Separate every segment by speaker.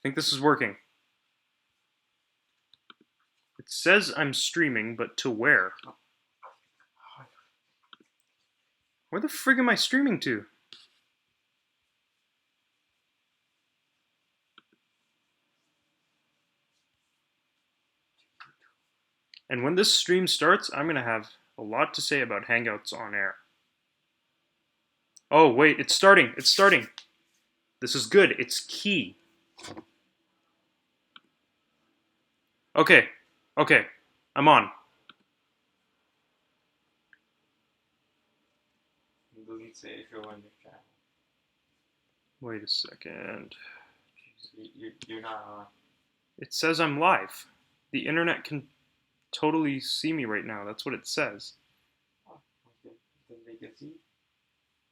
Speaker 1: think this is working. It says I'm streaming, but to where? Where the frig am I streaming to? And when this stream starts, I'm going to have a lot to say about Hangouts on air. Oh, wait, it's starting. It's starting. This is good. It's key. Okay. Okay. I'm on.
Speaker 2: It doesn't say if you're on your channel.
Speaker 1: Wait a second.
Speaker 2: You're not on.
Speaker 1: It says I'm live. The internet can totally see me right now. That's what it says.
Speaker 2: Oh, okay. Then they can see.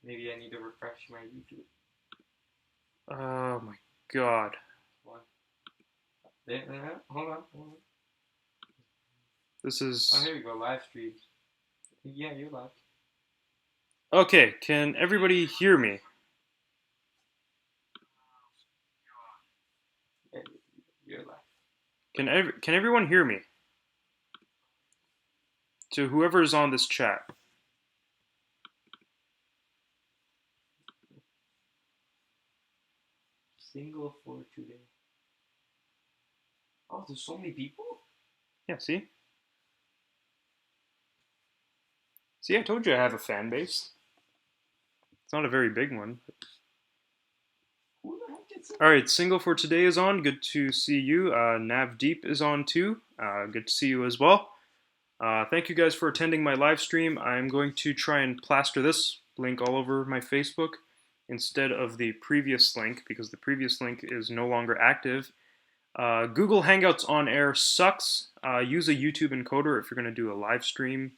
Speaker 2: Maybe I need to refresh my YouTube.
Speaker 1: Oh my god.
Speaker 2: What? There, hold on.
Speaker 1: This is...
Speaker 2: Oh, here we go. Live stream. Yeah, you're live.
Speaker 1: Okay, can everybody hear me?
Speaker 2: Yeah, you're live.
Speaker 1: Can everyone hear me? To whoever is on this chat.
Speaker 2: Single for today. Oh, there's so many people?
Speaker 1: Yeah, see? See, I told you I have a fan base. It's not a very big one.
Speaker 2: Who the heck gets it?
Speaker 1: Alright, Single for Today is on. Good to see you. Navdeep is on too. Good to see you as well. Thank you guys for attending my live stream. I'm going to try and plaster this link all over my Facebook instead of the previous link because the previous link is no longer active. Google Hangouts on air sucks. Use a YouTube encoder if you're going to do a live stream.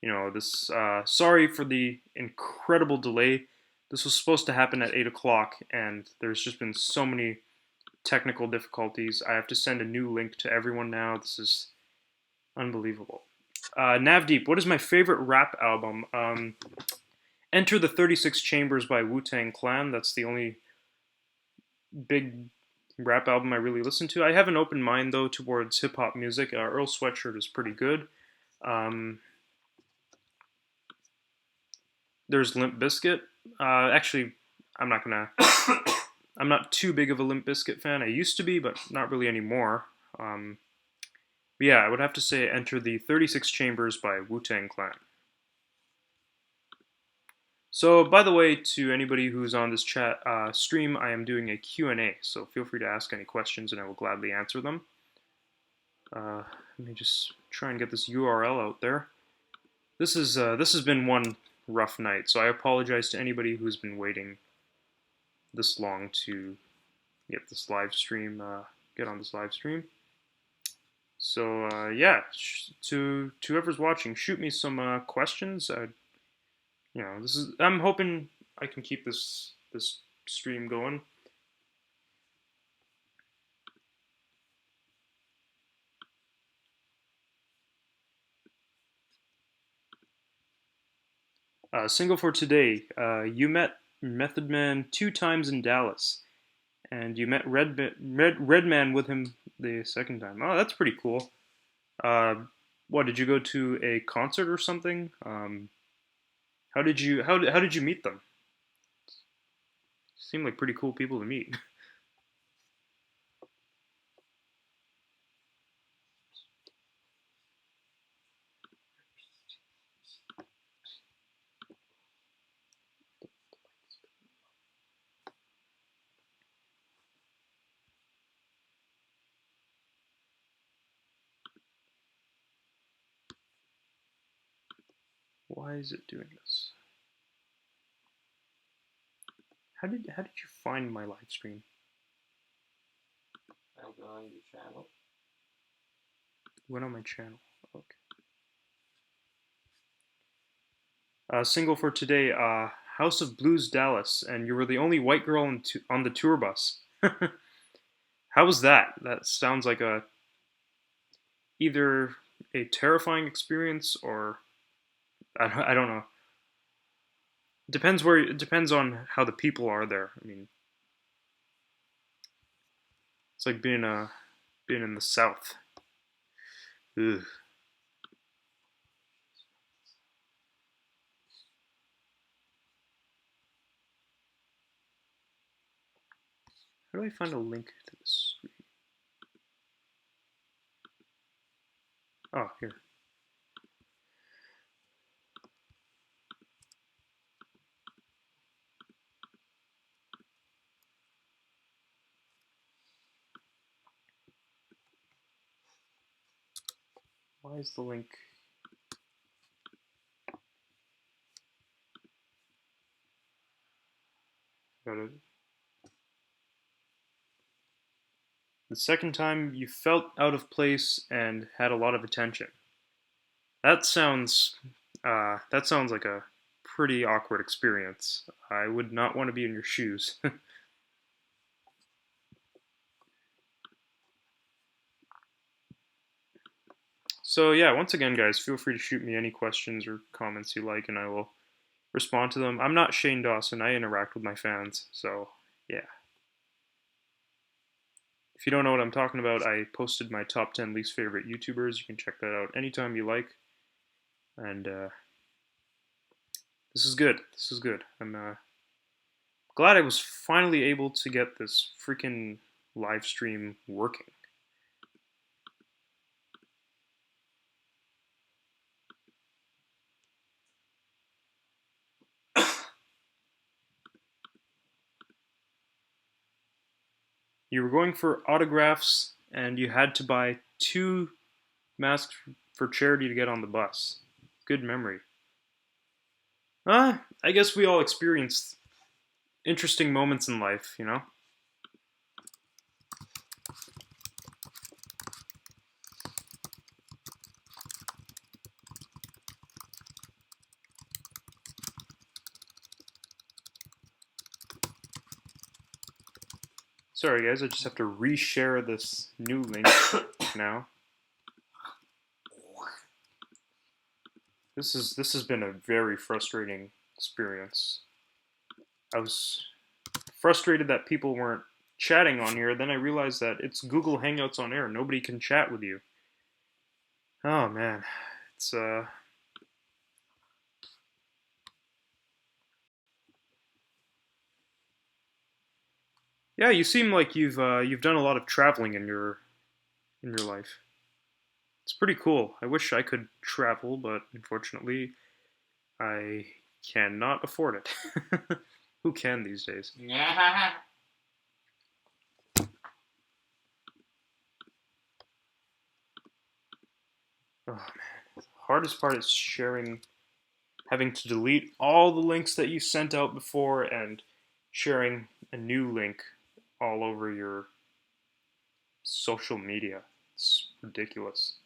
Speaker 1: You know, this. Sorry for the incredible delay. This was supposed to happen at 8 o'clock, and there's just been so many technical difficulties. I have to send a new link to everyone now. This is unbelievable. Navdeep, what is my favorite rap album? Enter the 36 Chambers by Wu-Tang Clan. That's the only big rap album I really listen to. I have an open mind, though, towards hip-hop music. Earl Sweatshirt is pretty good. There's Limp Bizkit. Actually, I'm not too big of a Limp Bizkit fan. I used to be, but not really anymore. But yeah, I would have to say Enter the 36 Chambers by Wu-Tang Clan. So, by the way, to anybody who's on this chat stream, I am doing a Q&A, so feel free to ask any questions and I will gladly answer them. Let me just try and get this URL out there. This has been one rough night, so I apologize to anybody who's been waiting this long to get this live stream, get on this live stream. So yeah, to whoever's watching, shoot me some questions. You know, I'm hoping I can keep this stream going. Single for today. You met Method Man 2 times in Dallas, and you met Redman with him the second time. Oh, that's pretty cool. What, did you go to a concert or something? How did you meet them? Seem like pretty cool people to meet. Why is it doing this? How did you find my live stream?
Speaker 2: I'll go on your channel.
Speaker 1: Went on my channel. Okay. Single for today. House of Blues Dallas, and you were the only white girl on the tour bus. How was that? That sounds like either a terrifying experience or I don't know. It depends on how the people are there. I mean, It's like being in the South. Ugh. How do I find a link to this? Oh, here. Why is the link? Got it. The second time you felt out of place and had a lot of attention. That sounds like a pretty awkward experience. I would not want to be in your shoes. So yeah, once again, guys, feel free to shoot me any questions or comments you like, and I will respond to them. I'm not Shane Dawson. I interact with my fans, so yeah. If you don't know what I'm talking about, I posted my top 10 least favorite YouTubers. You can check that out anytime you like. And this is good. This is good. I'm glad I was finally able to get this freaking live stream working. You were going for autographs and you had to buy 2 masks for charity to get on the bus. Good memory. I guess we all experienced interesting moments in life, you know? Sorry guys, I just have to reshare this new link now. This has been a very frustrating experience. I was frustrated that people weren't chatting on here, then I realized that it's Google Hangouts on air. Nobody can chat with you. Oh man. It's yeah, you seem like you've done a lot of traveling in your life. It's pretty cool. I wish I could travel, but unfortunately, I cannot afford it. Who can these days? Oh man, the hardest part is having to delete all the links that you sent out before and sharing a new link all over your social media. It's ridiculous.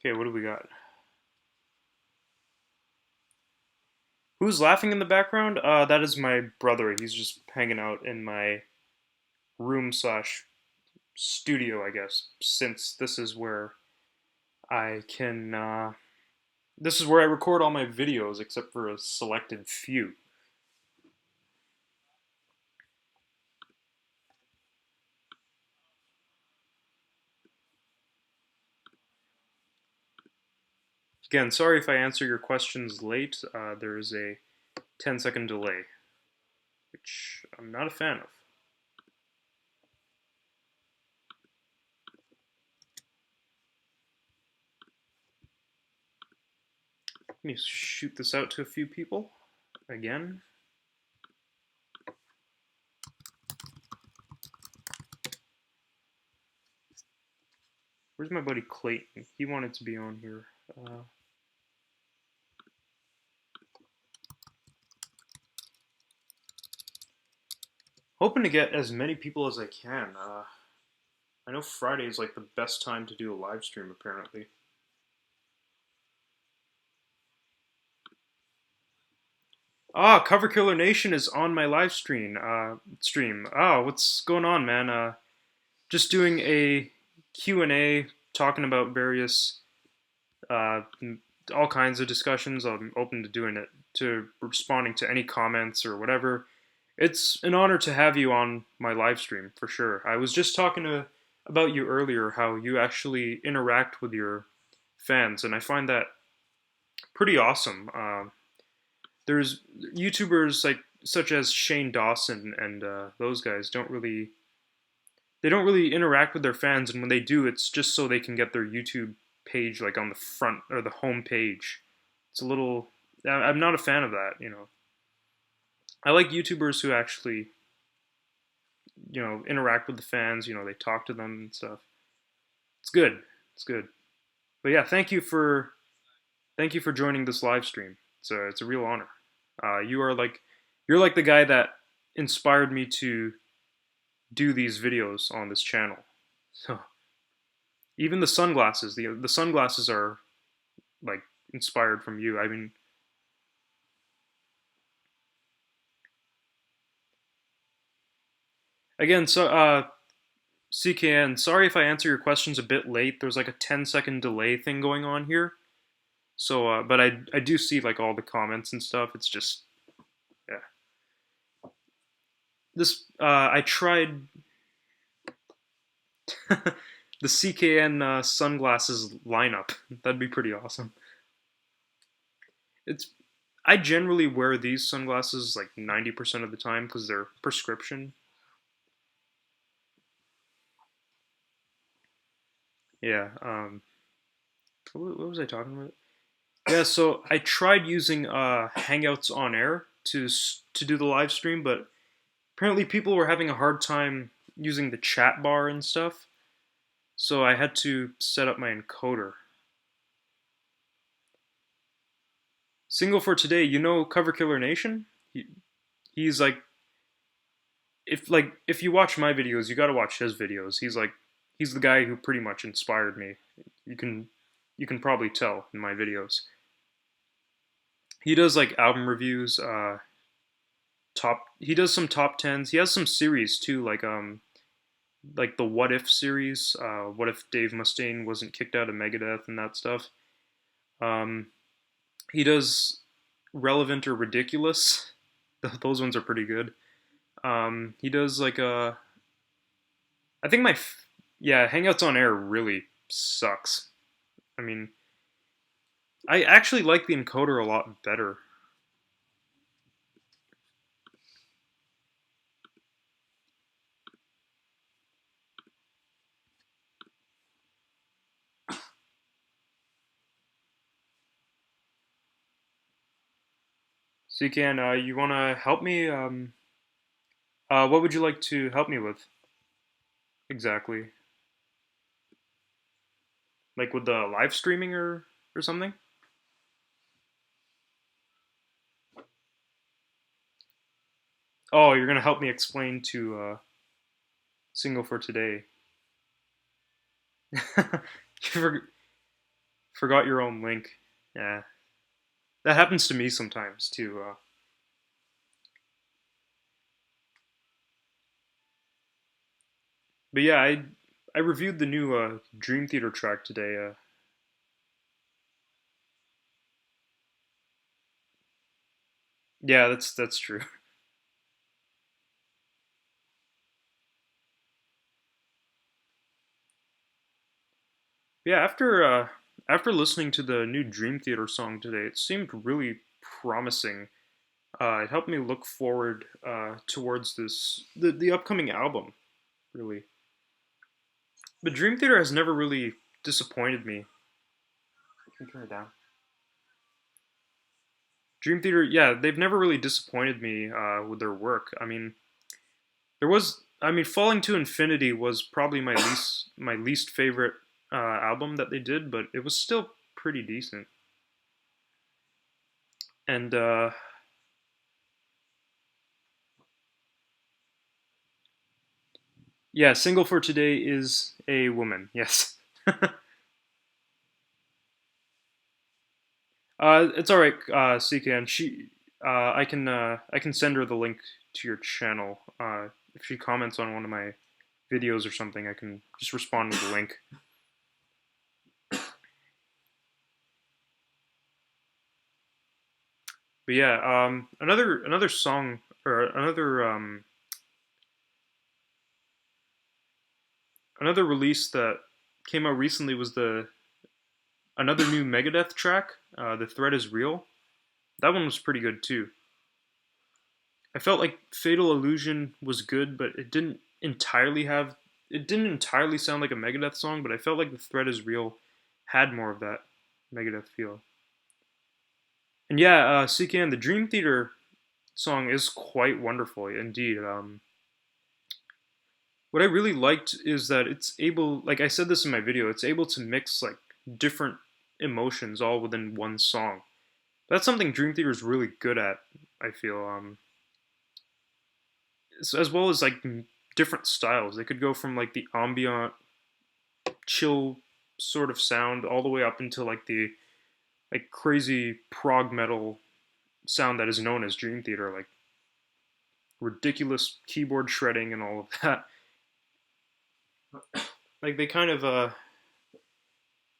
Speaker 1: Okay, what do we got? Who's laughing in the background? That is my brother. He's just hanging out in my room slash studio, I guess, since this is where I can. This is where I record all my videos, except for a selected few. Again, sorry if I answer your questions late. There is a 10-second delay, which I'm not a fan of. Let me shoot this out to a few people again. Where's my buddy Clayton? He wanted to be on here. hoping to get as many people as I can. I know Friday is like the best time to do a live stream, apparently. Ah, Cover Killer Nation is on my live stream. What's going on, man? Just doing a Q&A, talking about various, uh, all kinds of discussions. I'm open to doing it, to responding to any comments or whatever. It's an honor to have you on my live stream for sure. I was just talking about you earlier, how you actually interact with your fans, and I find that pretty awesome. There's YouTubers like such as Shane Dawson and those guys don't really interact with their fans, and when they do, it's just so they can get their YouTube page like on the front or the home page. It's a little. I'm not a fan of that. I like YouTubers who actually interact with the fans. They talk to them and stuff. It's good. It's good. But yeah, thank you for joining this live stream. It's a real honor. You're like the guy that inspired me to do these videos on this channel. So even the sunglasses are like inspired from you. I mean, again, CKN, sorry if I answer your questions a bit late. There's like a 10-second delay thing going on here. So, but I do see like all the comments and stuff. It's just, yeah. I tried the CKN sunglasses lineup. That'd be pretty awesome. It's I generally wear these sunglasses like 90% of the time because they're prescription. Yeah. What was I talking about? Yeah. So I tried using Hangouts on Air to do the live stream, but apparently people were having a hard time using the chat bar and stuff. So I had to set up my encoder. Single for today, Cover Killer Nation? He's if you watch my videos, you got to watch his videos. He's the guy who pretty much inspired me. You can you can probably tell in my videos. He does like album reviews, he does some top 10s. He has some series too, like the What If series. What if Dave Mustaine wasn't kicked out of Megadeth and that stuff. Um, he does Relevant or Ridiculous. Those ones are pretty good. He does like I think yeah, Hangouts on Air really sucks. I mean, I actually like the encoder a lot better. So you want to help me? What would you like to help me with exactly? Like with the live streaming or something? Oh, you're gonna help me explain to Single for Today. You forgot your own link. Yeah, that happens to me sometimes too. But yeah, I reviewed the new Dream Theater track today. Yeah, that's true. Yeah, after listening to the new Dream Theater song today, it seemed really promising. It helped me look forward towards the upcoming album, really. But Dream Theater has never really disappointed me. Can you turn it down? Dream Theater, yeah, they've never really disappointed me with their work. Falling to Infinity was probably my least favorite album that they did, but it was still pretty decent. And Yeah, single for today is a woman. Yes. It's all right, CKN. I can send her the link to your channel. If she comments on one of my videos or something, I can just respond with the link. But yeah, another song or another release that came out recently was the another new Megadeth track. The Threat Is Real. That one was pretty good too. I felt like Fatal Illusion was good, but it didn't entirely sound like a Megadeth song, but I felt like The Threat Is Real had more of that Megadeth feel. And yeah, CKN, the Dream Theater song is quite wonderful indeed. What I really liked is that it's able, like I said this in my video, it's able to mix like different emotions all within one song. That's something Dream Theater is really good at. I feel, as well as like different styles. They could go from like the ambient, chill sort of sound all the way up into like the like crazy prog metal sound that is known as Dream Theater, like ridiculous keyboard shredding and all of that. Like they kind of a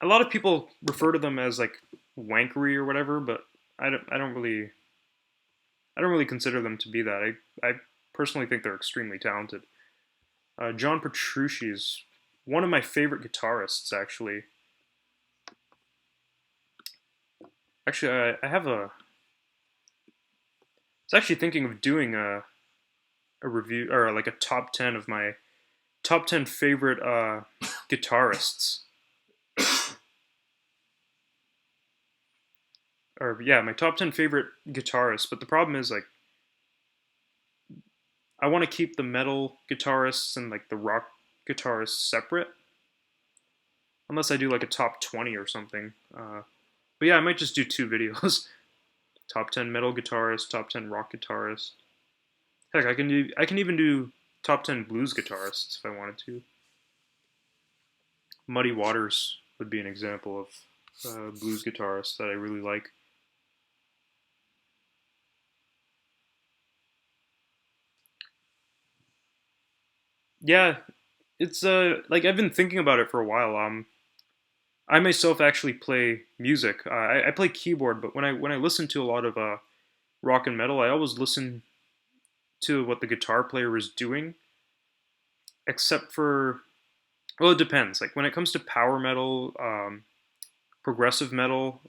Speaker 1: lot of people refer to them as like wankery or whatever, but I don't really consider them to be that. I personally think they're extremely talented. John Petrucci is one of my favorite guitarists, actually. Actually, I have a. I was actually thinking of doing a review or like a top 10 of my top 10 favorite guitarists. Or yeah, my top 10 favorite guitarists. But the problem is like I want to keep the metal guitarists and like the rock guitarists separate, unless I do like a top 20 or something. But yeah, I might just do two videos: top 10 metal guitarists, top 10 rock guitarists. Heck, I can even do top 10 blues guitarists if I wanted to. Muddy Waters would be an example of blues guitarist that I really like. Yeah, it's like I've been thinking about it for a while. I myself actually play music. I play keyboard, but when I listen to a lot of rock and metal, I always listen to what the guitar player is doing, except for well, it depends. Like when it comes to power metal, progressive metal,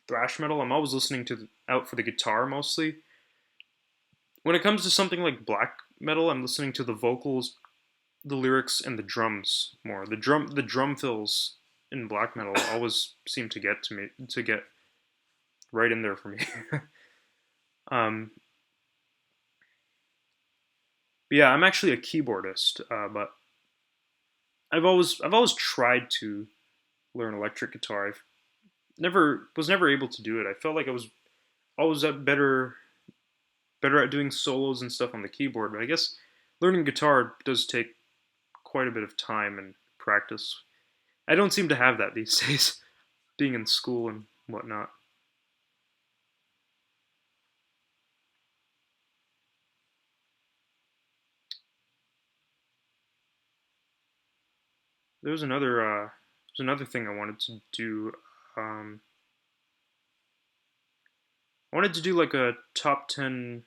Speaker 1: thrash metal, I'm always listening to out for the guitar mostly. When it comes to something like black metal, I'm listening to the vocals, the lyrics, and the drums more. The drum fills in black metal always seem to get right in there for me. um, but yeah, I'm actually a keyboardist, but I've always tried to learn electric guitar. I've never able to do it. I felt like I was always better at doing solos and stuff on the keyboard, but I guess learning guitar does take quite a bit of time and practice. I don't seem to have that these days, being in school and whatnot. There's another thing I wanted to do. Um, I wanted to do like a top 10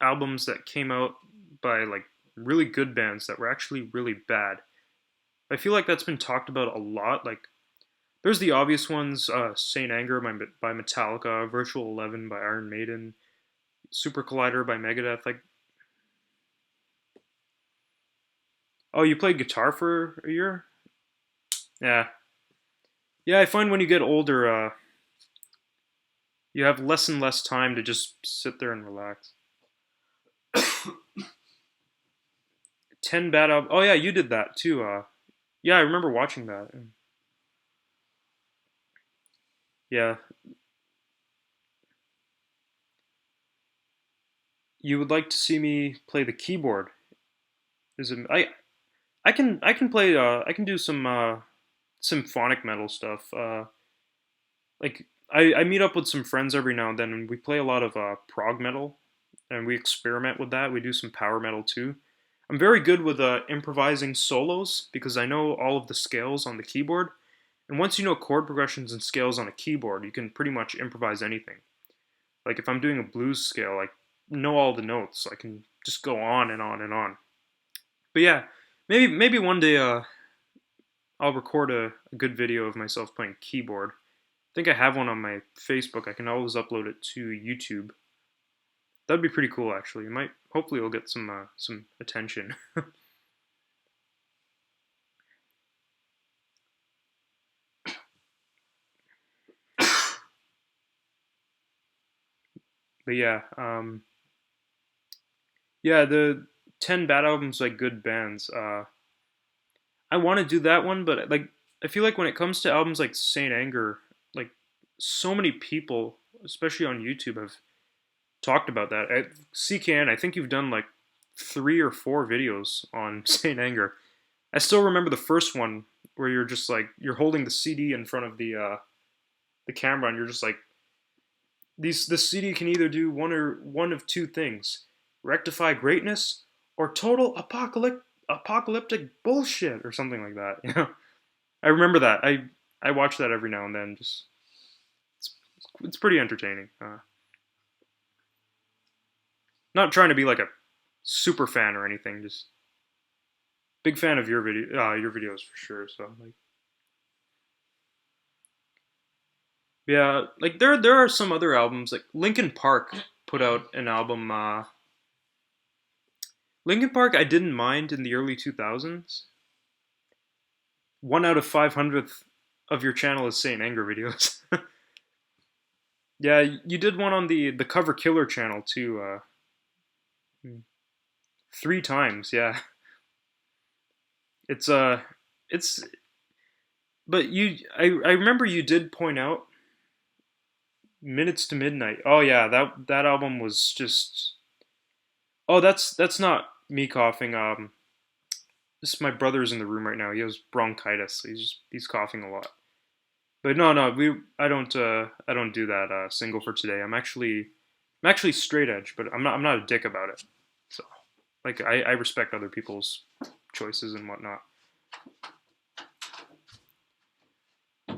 Speaker 1: albums that came out by like really good bands that were actually really bad. I feel like that's been talked about a lot. Like there's the obvious ones: Saint Anger by Metallica, Virtual Eleven by Iron Maiden, Super Collider by Megadeth. Like, oh, you played guitar for a year? Yeah, yeah. I find when you get older, you have less and less time to just sit there and relax. 10 bad albums. Oh yeah, you did that too. Yeah, I remember watching that. Yeah, you would like to see me play the keyboard. Is it I can play I can do some symphonic metal stuff. Like I meet up with some friends every now and then, and we play a lot of prog metal, and we experiment with that. We do some power metal too. I'm very good with improvising solos because I know all of the scales on the keyboard. And once you know chord progressions and scales on a keyboard, you can pretty much improvise anything. Like if I'm doing a blues scale, I know all the notes. I can just go on and on and on. But yeah, maybe one day I'll record a good video of myself playing keyboard. I think I have one on my Facebook. I can always upload it to YouTube. That'd be pretty cool, actually. It might hopefully it'll get some attention. But yeah, yeah, the 10 bad albums like good bands. I want to do that one, but like I feel like when it comes to albums like Saint Anger, like so many people, especially on YouTube, have talked about that. At CKN, I think you've done like 3 or 4 videos on Saint Anger. I still remember the first one where you're just like you're holding the CD in front of the camera, and you're just like this CD can either do one of two things: rectify greatness or total apocalyptic bullshit or something like that. You know, I remember that. I watch that every now and then. Just it's, it's pretty entertaining. Not trying to be like a super fan or anything. Just big fan of your videos for sure. So like, yeah, like there are some other albums like Linkin Park put out an album. Linkin Park I didn't mind in the early 2000s. 1 out of 500th of your channel is Saint Anger videos. Yeah, you did one on the Cover Killer channel too. 3 times. Yeah, it's it's but I remember you did point out Minutes to Midnight. Oh yeah, that album was just. Oh, that's not me coughing. This my brother's in the room right now. He has bronchitis, so he's coughing a lot. But no, I don't do that single for today. I'm actually straight edge, but I'm not a dick about it. So like I respect other people's choices and whatnot.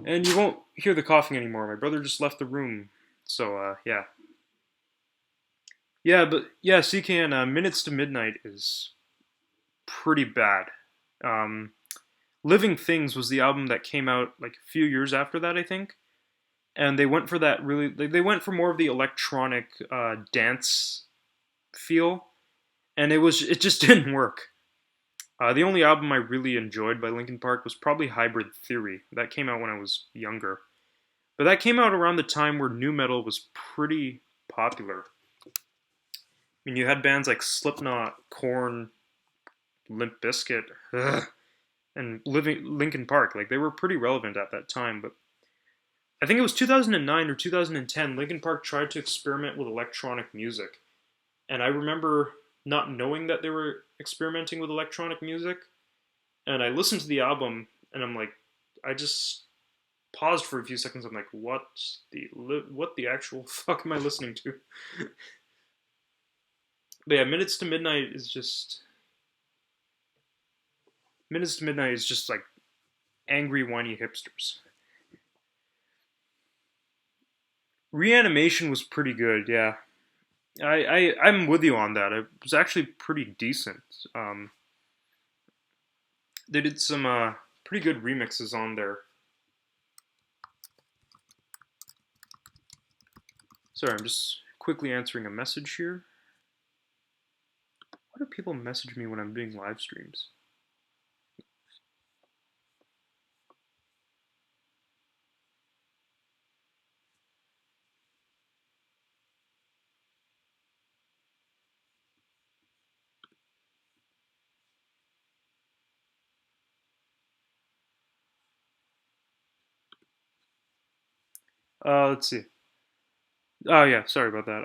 Speaker 1: And you won't hear the coughing anymore. My brother just left the room. So yeah. Yeah, but yeah, CKN Minutes to Midnight is pretty bad. Um, Living Things was the album that came out like a few years after that, I think. And they went for that really. They went for more of the electronic dance feel, and it just didn't work. The only album I really enjoyed by Linkin Park was probably Hybrid Theory. That came out when I was younger, but that came out around the time where nu metal was pretty popular. I mean, you had bands like Slipknot, Korn, Limp Bizkit, and Linkin Park. Like they were pretty relevant at that time, but I think it was 2009 or 2010. Linkin Park tried to experiment with electronic music, and I remember not knowing that they were experimenting with electronic music. And I listened to the album, and I'm like, I just paused for a few seconds. I'm like, what the actual fuck am I listening to? But yeah, Minutes to Midnight is just like angry, whiny hipsters. Reanimation was pretty good, yeah. I'm with you on that. It was actually pretty decent. They did some pretty good remixes on there. Sorry, I'm just quickly answering a message here. Why do people message me when I'm doing live streams? Let's see. Oh yeah, sorry about that.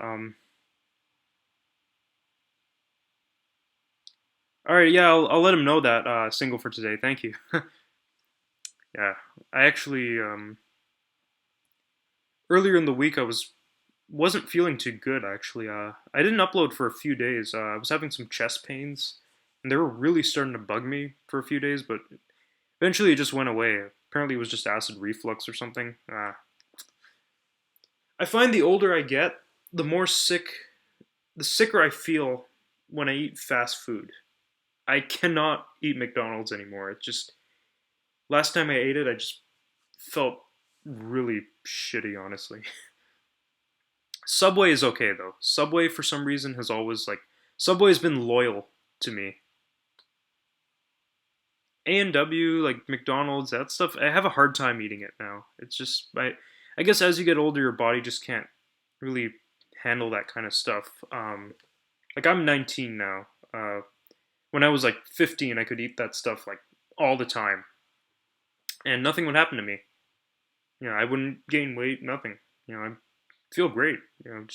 Speaker 1: All right, yeah, I'll let him know that single for today. Thank you. Yeah, I actually earlier in the week wasn't feeling too good actually. I didn't upload for a few days. I was having some chest pains, and they were really starting to bug me for a few days, but eventually it just went away. Apparently, it was just acid reflux or something. I find the older I get, the more sick, the sicker I feel when I eat fast food. I cannot eat McDonald's anymore. It just last time I ate it, I just felt really shitty, honestly. Subway is okay though. Subway for some reason has always like Subway's been loyal to me. A&W, like McDonald's, that stuff, I have a hard time eating it now. It's just I guess as you get older your body just can't really handle that kind of stuff. Like I'm 19 now. When I was like 15, I could eat that stuff like all the time and nothing would happen to me. You know, I wouldn't gain weight, nothing. You know, I feel great. You know,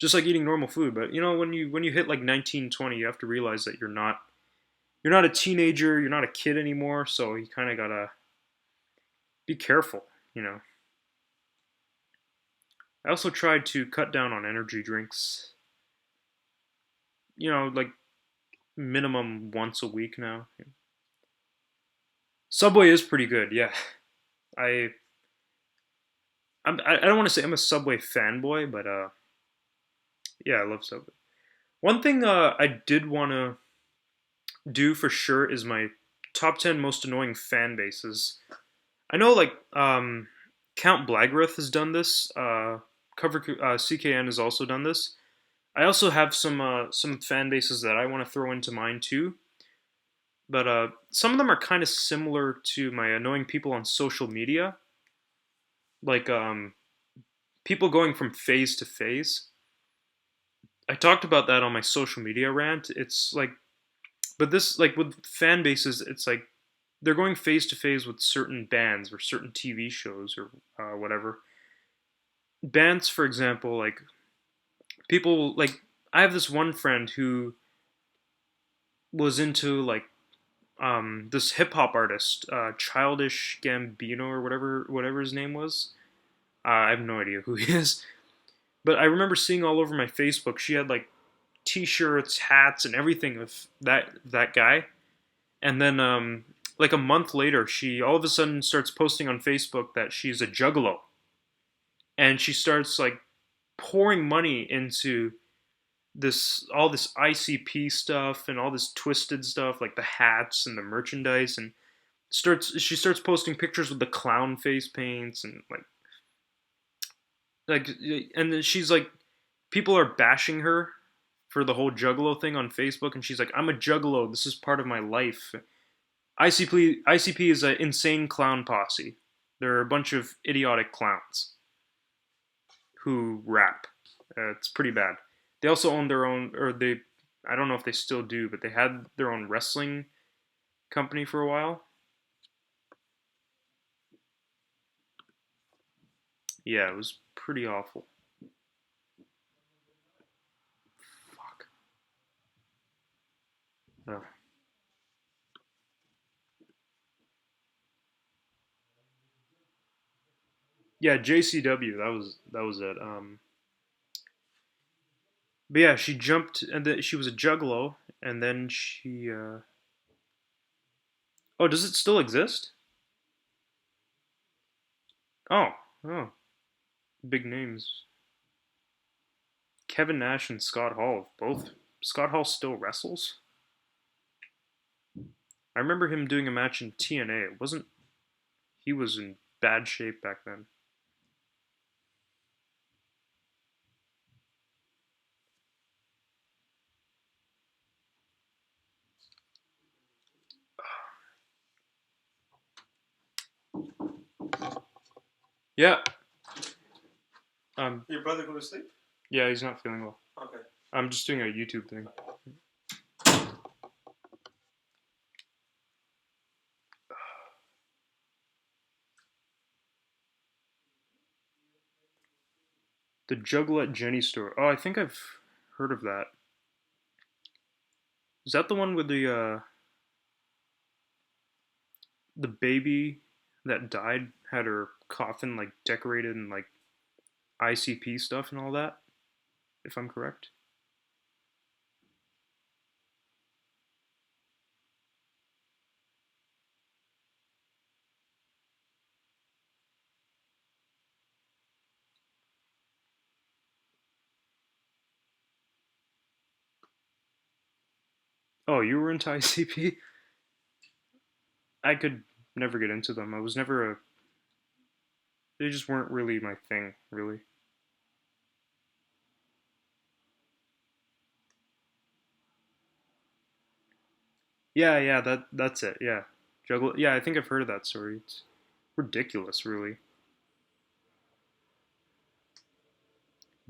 Speaker 1: just like eating normal food. But you know, when you hit like 19, 20, you have to realize that you're not a teenager, you're not a kid anymore. So you kind of gotta be careful. You know. I also tried to cut down on energy drinks. You know, like minimum once a week now. Subway is pretty good. Yeah, I I don't want to say I'm a Subway fanboy, but yeah, I love Subway. One thing I did want to do for sure is my top 10 most annoying fan bases. I know like Count Blagrath has done this. Cover CKN has also done this. I also have some fan bases that I want to throw into mine too. But some of them are kind of similar to my annoying people on social media, like people going from phase to phase. I talked about that on my social media rant. It's like, but this like with fan bases, it's like they're going phase to phase with certain bands or certain TV shows or whatever. Bands, for example, like people like I have this one friend who was into like this hip hop artist, Childish Gambino or whatever his name was. I have no idea who he is, but I remember seeing all over my Facebook. She had like T-shirts, hats, and everything of that guy. And then like a month later, she all of a sudden starts posting on Facebook that she's a juggalo, and she starts like pouring money into this all this ICP stuff and all this twisted stuff like the hats and the merchandise and starts posting pictures with the clown face paints and like and then she's like people are bashing her for the whole juggalo thing on Facebook and she's like I'm a juggalo, this is part of my life. ICP is an insane clown posse. They're a bunch of idiotic clowns who rap. It's pretty bad. They also own their own, or they, I don't know if they still do, but they had their own wrestling company for a while. Yeah, it was pretty awful. Fuck. Uh, yeah, JCW. That was it. But yeah, she jumped, and then she was a juggalo, and then she. Oh, does it still exist? Oh, oh, big names. Kevin Nash and Scott Hall, both. Scott Hall still wrestles. I remember him doing a match in TNA. It wasn't. He was in bad shape back then. Yeah.
Speaker 2: Your brother go to sleep?
Speaker 1: Yeah, he's not feeling well.
Speaker 2: Okay.
Speaker 1: I'm just doing a YouTube thing. The Juggalette Jenny store. Oh, I think I've heard of that. Is that the one with the baby that died had her coffin like decorated in like ICP stuff and all that? If I'm correct. Oh, you were into ICP? I could never get into them. I was never a. They just weren't really my thing, really. Yeah, yeah, that's it. Yeah, Juggalo. Yeah, I think I've heard of that story. It's ridiculous, really.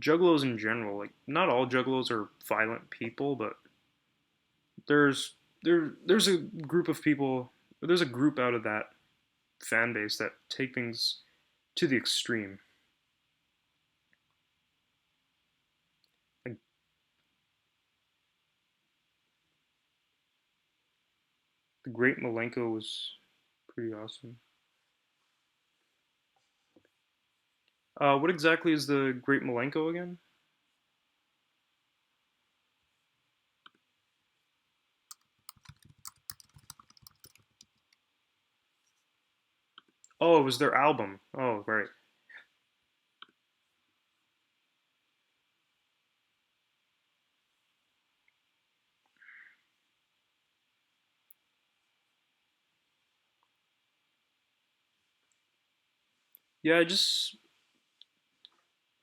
Speaker 1: Juggalos in general, like not all juggalos are violent people, but there's there's a group of people. There's a group out of that fan base that take things to the extreme. Like the Great Malenko was pretty awesome. What exactly is the Great Malenko again? Oh, it was their album. Oh, right. Yeah,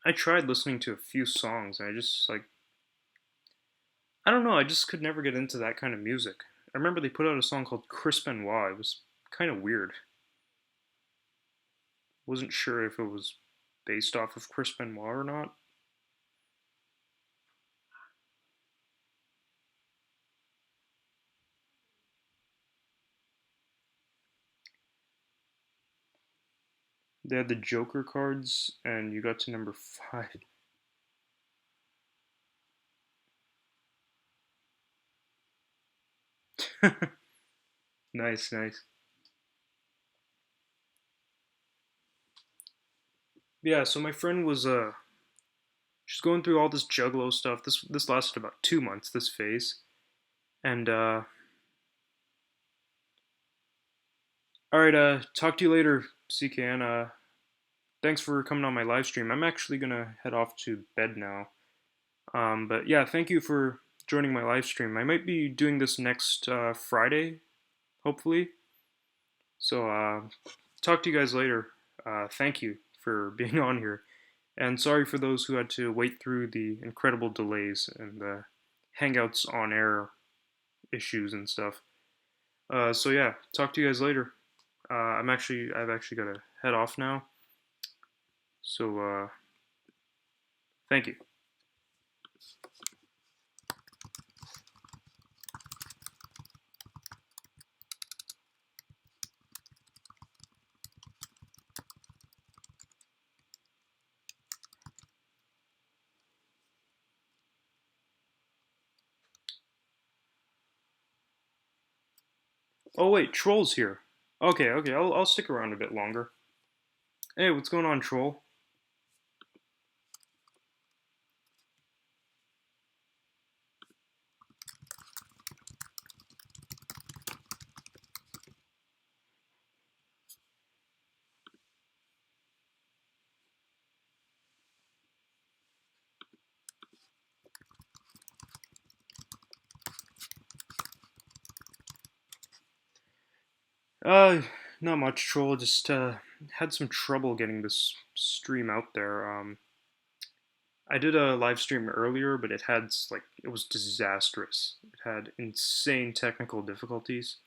Speaker 1: I tried listening to a few songs and I just like I don't know, I just could never get into that kind of music. I remember they put out a song called Chris Benoit. It was kind of weird. Wasn't sure if it was based off of Chris Benoit or not. They had the Joker cards and you got to number 5. Nice, nice. Yeah, so my friend was she's going through all this Juggalo stuff. This lasted about 2 months, this phase. And all right, talk to you later, CKN. Thanks for coming on my live stream. I'm actually gonna head off to bed now. But yeah, thank you for joining my live stream. I might be doing this next Friday, hopefully. So talk to you guys later. Thank you for being on here, and sorry for those who had to wait through the incredible delays and the Hangouts on air issues and stuff. So yeah, talk to you guys later. I've actually got to head off now. So thank you. Oh wait, Troll's here. Okay, okay, I'll stick around a bit longer. Hey, what's going on, Troll? Uh, Not much, Troll. Just had some trouble getting this stream out there. I did a live stream earlier, but it was disastrous. It had insane technical difficulties,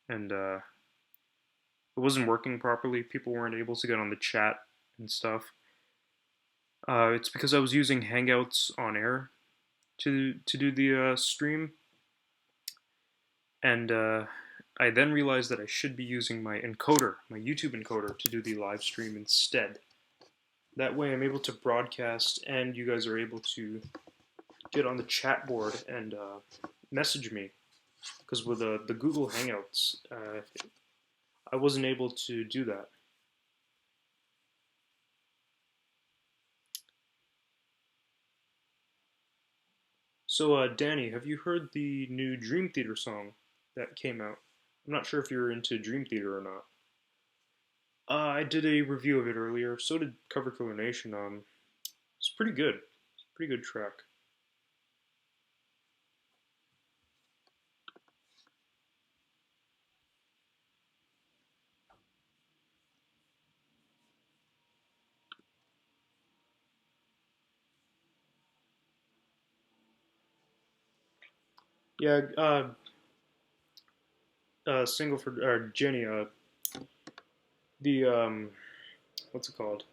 Speaker 1: and it wasn't working properly. People weren't able to get on the chat and stuff. It's because I was using Hangouts on air to do the stream, and I then realized that I should be using my encoder, my YouTube encoder, to do the live stream instead. That way, I'm able to broadcast, and you guys are able to get on the chat board and message me because with the Google Hangouts, I wasn't able to do that. So, Danny, have you heard the new Dream Theater song that came out? I'm not sure if you're into Dream Theater or not. I did a review of it earlier. So did Cover Killer Nation. It's pretty good. It's a pretty good track. Yeah, single for Jenny. The what's it called?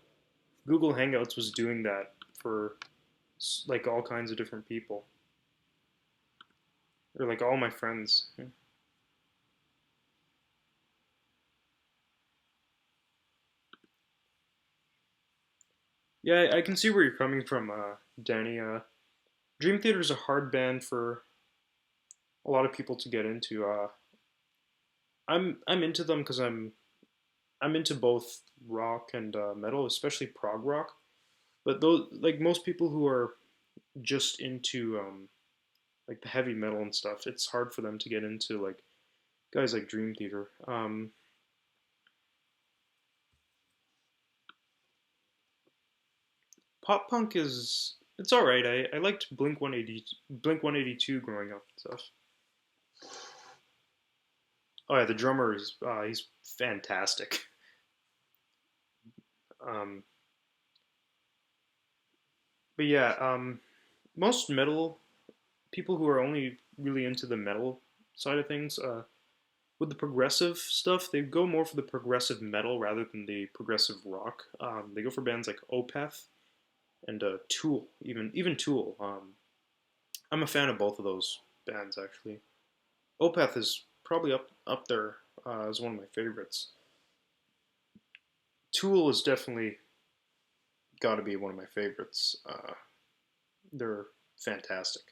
Speaker 1: Google Hangouts was doing that for like all kinds of different people, or like all my friends. Yeah, I can see where you're coming from, Danny. Dream Theater is a hard band for a lot of people to get into. I'm into them because I'm into both rock and metal, especially prog rock. But those like most people who are just into like the heavy metal and stuff, it's hard for them to get into like guys like Dream Theater. Pop punk is it's all right. I liked Blink 182 growing up and stuff. Oh yeah, the drummer is he's fantastic. Um, but yeah, most metal people who are only really into the metal side of things, with the progressive stuff, they go more for the progressive metal rather than the progressive rock. They go for bands like Opeth and Tool, even Tool. I'm a fan of both of those bands actually. Opeth is probably up there as one of my favorites. Tool is definitely got to be one of my favorites. They're fantastic.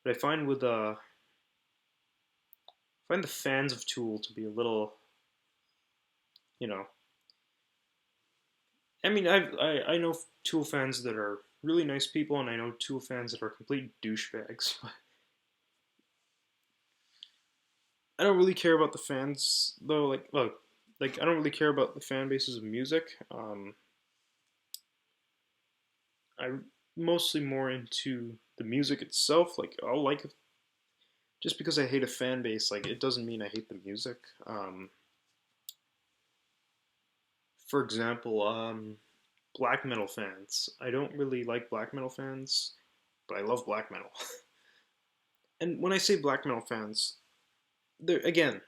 Speaker 1: But I find with find the fans of Tool to be a little, you know, I mean, I know Tool fans that are really nice people, and I know Tool fans that are complete douchebags. I don't really care about the fans though. Like, look, like I don't really care about the fan bases of music. I'm mostly more into the music itself. Like, I'll like just because I hate a fan base, like it doesn't mean I hate the music. For example, black metal fans. I don't really like black metal fans, but I love black metal. And when I say black metal fans, there again,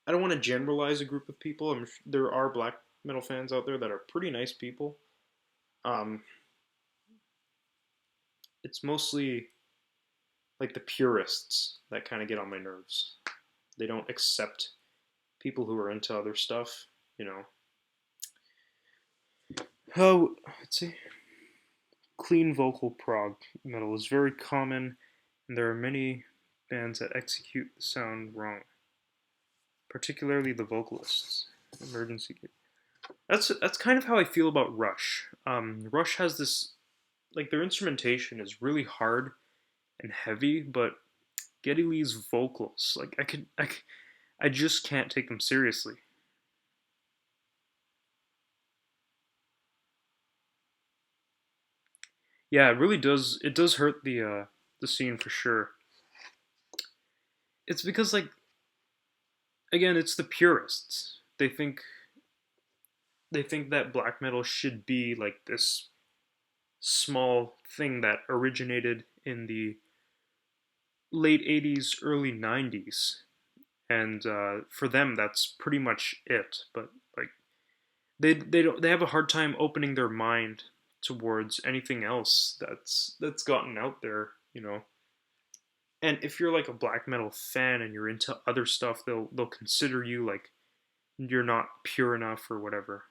Speaker 1: I don't want to generalize a group of people. There are black metal fans out there that are pretty nice people. Um, it's mostly like the purists that kind of get on my nerves. They don't accept people who are into other stuff, you know. Oh, let's see. Clean vocal prog metal is very common, and there are many bands that execute the sound wrong, particularly the vocalists. Emergency. That's kind of how I feel about Rush. Rush has this like their instrumentation is really hard and heavy, but Geddy Lee's vocals, like I just can't take them seriously. Yeah, it really does. It does hurt the scene for sure. It's because like again, it's the purists. They think that black metal should be like this small thing that originated in the late 80s, early 90s. And for them, that's pretty much it. But like they have a hard time opening their mind towards anything else that's gotten out there, you know. And if you're like a black metal fan and you're into other stuff, they'll consider you like you're not pure enough or whatever.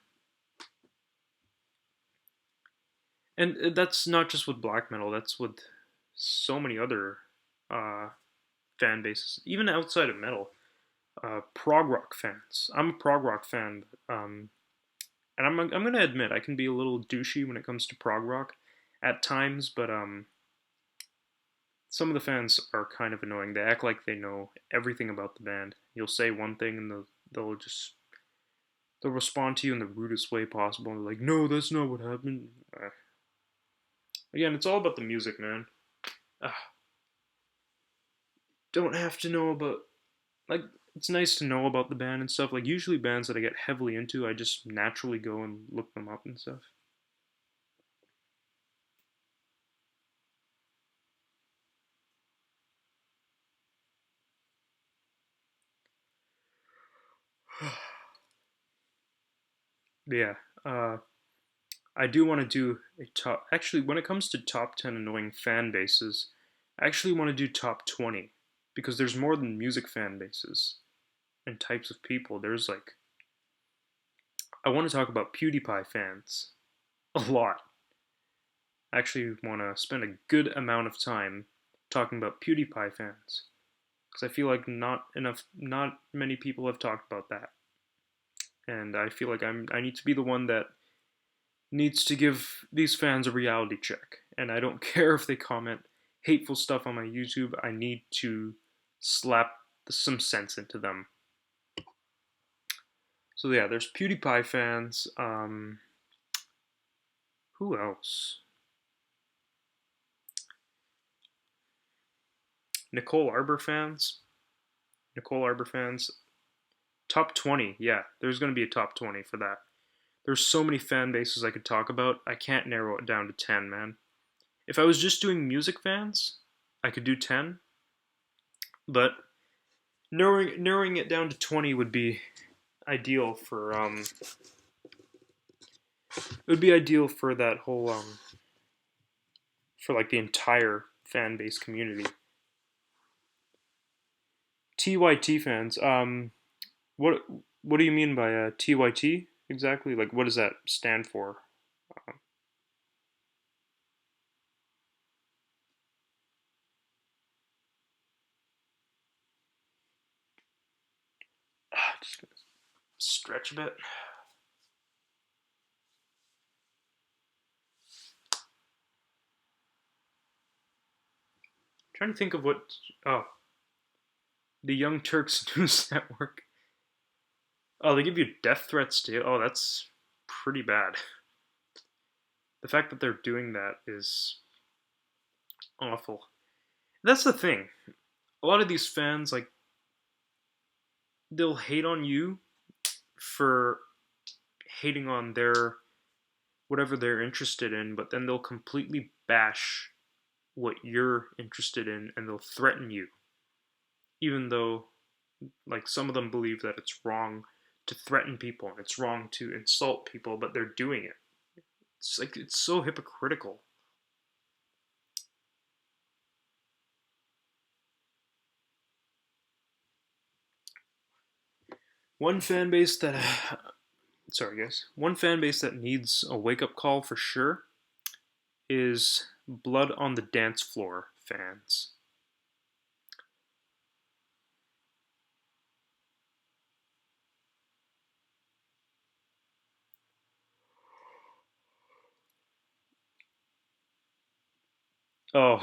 Speaker 1: And that's not just with black metal. That's with so many other uh, fan bases, even outside of metal. Prog rock fans. I'm a prog rock fan, and I'm gonna admit I can be a little douchey when it comes to prog rock at times, but some of the fans are kind of annoying. They act like they know everything about the band. You'll say one thing and they'll just they'll respond to you in the rudest way possible. And they're like, "No, that's not what happened." Again, it's all about the music, man. Uh, don't have to know about like it's nice to know about the band and stuff. Like usually bands that I get heavily into, I just naturally go and look them up and stuff. But yeah, I do want to do a top. Actually, when it comes to top 10 annoying fan bases, I actually want to do top 20 because there's more than music fan bases and types of people. There's like I want to talk about PewDiePie fans a lot. I actually want to spend a good amount of time talking about PewDiePie fans because I feel like not many people have talked about that, and I feel like I need to be the one that needs to give these fans a reality check. And I don't care if they comment hateful stuff on my YouTube. I need to slap some sense into them. So yeah, there's PewDiePie fans. Who else? Nicole Arbor fans. Nicole Arbor fans. Top 20. Yeah, there's going to be a top 20 for that. There's so many fan bases I could talk about. I can't narrow it down to 10, man. If I was just doing music fans, I could do 10. But narrowing it down to 20 would be ideal for it would be ideal for that whole for like the entire fan base community. TYT fans. What what do you mean by TYT exactly? Like, what does that stand for? Um, just gonna stretch a bit. I'm trying to think of what. Oh, the Young Turks News Network. Oh, they give you death threats too. Oh, that's pretty bad. The fact that they're doing that is awful. That's the thing. A lot of these fans, like, they'll hate on you for hating on their whatever they're interested in, but then they'll completely bash what you're interested in and they'll threaten you, even though, like, some of them believe that it's wrong to threaten people and it's wrong to insult people, but they're doing it. It's like, it's so hypocritical. One fan base that sorry guys, one fan base that needs a wake up call for sure is Blood on the Dance Floor fans. Oh,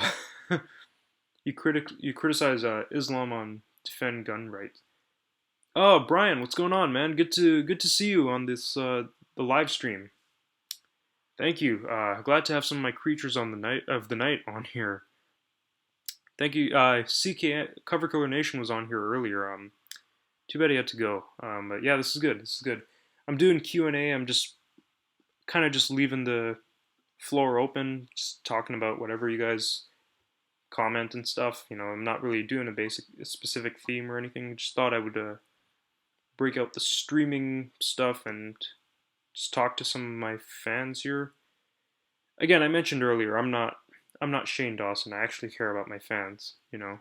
Speaker 1: you criticize Islam on defend gun rights. Oh, Brian, what's going on, man? Good to see you on this the live stream. Thank you. Glad to have some of my creatures on the night on here. Thank you. CK Cover Color Nation was on here earlier. Too bad he had to go. But yeah, this is good. This is good. I'm doing Q&A. I'm just kind of just leaving the floor open, just talking about whatever you guys comment and stuff. You know, I'm not really doing a specific theme or anything. Just thought I would break out the streaming stuff and just talk to some of my fans here. Again, I mentioned earlier, I'm not Shane Dawson. I actually care about my fans, you know,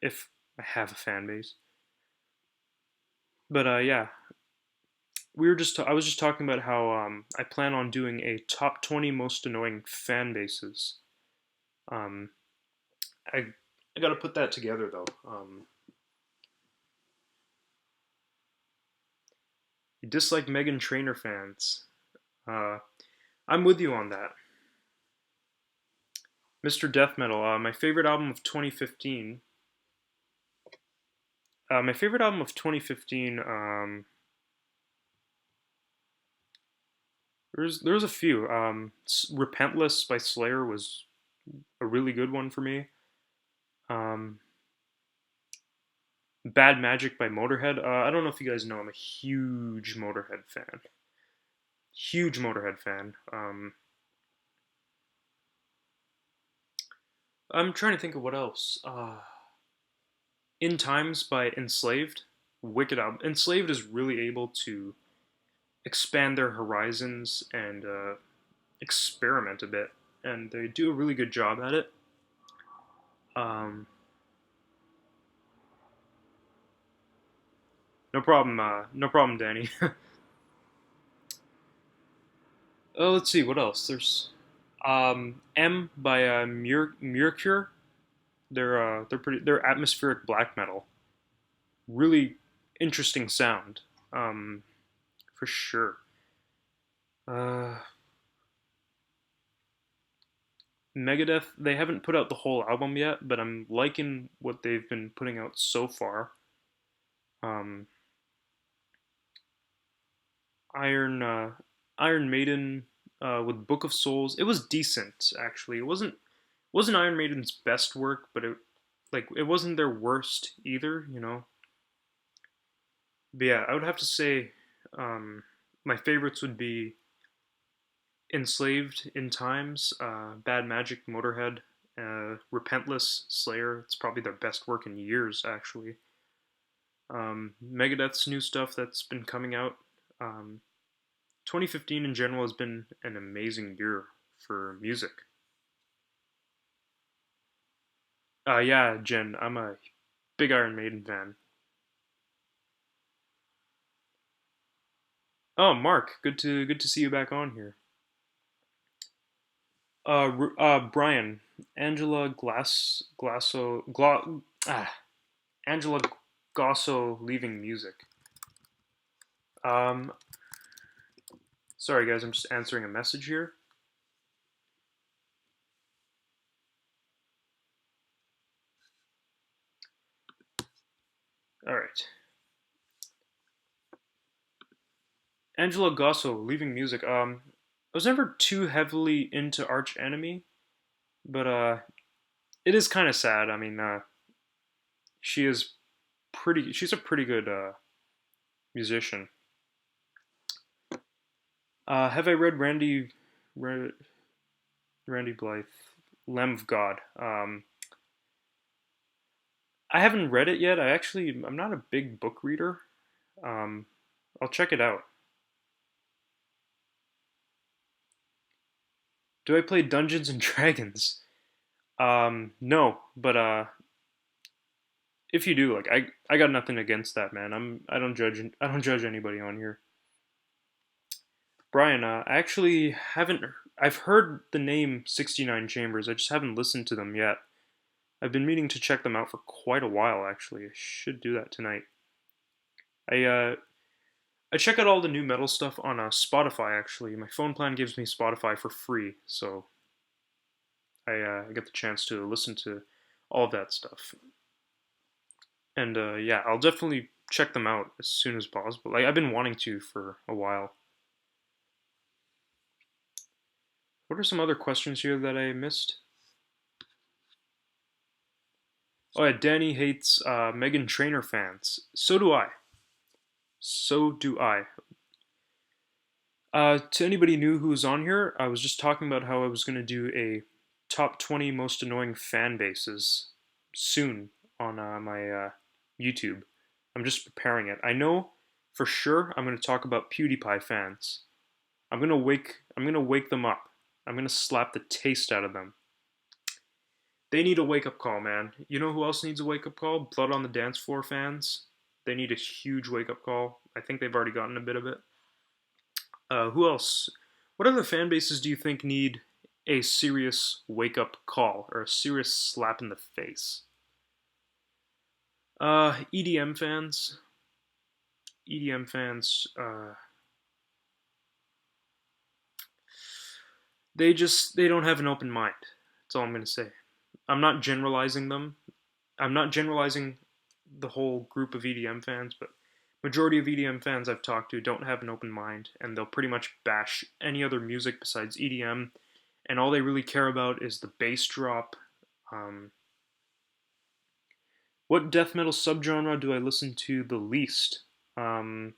Speaker 1: if I have a fan base. But yeah, I was just talking about how I plan on doing a top 20 most annoying fan bases. Um, I I gotta put that together though. You dislike Megan Trainor fans. Uh, I'm with you on that. Mr. Death Metal, my favorite album of 2015. My favorite album of 2015. There's a few. Repentless by Slayer was a really good one for me. Um, Bad Magic by Motorhead. I don't know if you guys know, I'm a huge Motorhead fan. Huge Motorhead fan. I'm trying to think of what else. In Times by Enslaved. Wicked album. Enslaved is really able to expand their horizons and experiment a bit, and they do a really good job at it. Um, no problem. No problem, Danny. Let's see what else. There's M by Murcure. They're pretty. They're atmospheric black metal. Really interesting sound. Um, for sure. Uh, Megadeth. They haven't put out the whole album yet, but I'm liking what they've been putting out so far. Um, Iron Iron Maiden with Book of Souls. It was decent actually. It wasn't Iron Maiden's best work, but it wasn't their worst either. But yeah, I would have to say um, my favorites would be Enslaved, In Times, Bad Magic, Motorhead, Repentless, Slayer. It's probably their best work in years actually. Megadeth's new stuff that's been coming out. Um, 2015 in general has been an amazing year for music. Yeah, Jen, I'm a big Iron Maiden fan. Oh, Mark, good to see you back on here. Brian, Angela Angela Gosso leaving music. Um, sorry guys, I'm just answering a message here. All right, Angela Gosso leaving music. I was never too heavily into Arch Enemy, but it is kind of sad. I mean, she is pretty. She's a pretty good musician. Have I read Randy Blythe, Lamb of God? I haven't read it yet. I'm not a big book reader. Um, I'll check it out. Do I play Dungeons and Dragons? No, but if you do, like, I got nothing against that, man. I don't judge anybody on here. Brian, I actually haven't. I've heard the name 69 Chambers. I just haven't listened to them yet. I've been meaning to check them out for quite a while, actually. I should do that tonight. I uh, I check out all the new metal stuff on Spotify. Actually, my phone plan gives me Spotify for free, so I get the chance to listen to all of that stuff. And yeah, I'll definitely check them out as soon as possible. Like I've been wanting to for a while. What are some other questions here that I missed? Oh yeah, Danny hates Megan Trainor fans. So do I. So do I. To anybody new who's on here, I was just talking about how I was going to do a top 20 most annoying fan bases soon on my YouTube. I'm just preparing it. I know for sure I'm going to talk about PewDiePie fans. I'm going to wake them up. I'm going to slap the taste out of them. They need a wake up call, man. You know who else needs a wake up call? Blood on the Dance Floor fans. They need a huge wake up call. I think they've already gotten a bit of it. Who else? What other fan bases do you think need a serious wake up call or a serious slap in the face? EDM fans. EDM fans. They don't have an open mind. That's all I'm gonna say. I'm not generalizing them. I'm not generalizing the whole group of EDM fans, but majority of EDM fans I've talked to don't have an open mind, and they'll pretty much bash any other music besides EDM, and all they really care about is the bass drop. Um, what death metal subgenre do I listen to the least? Um,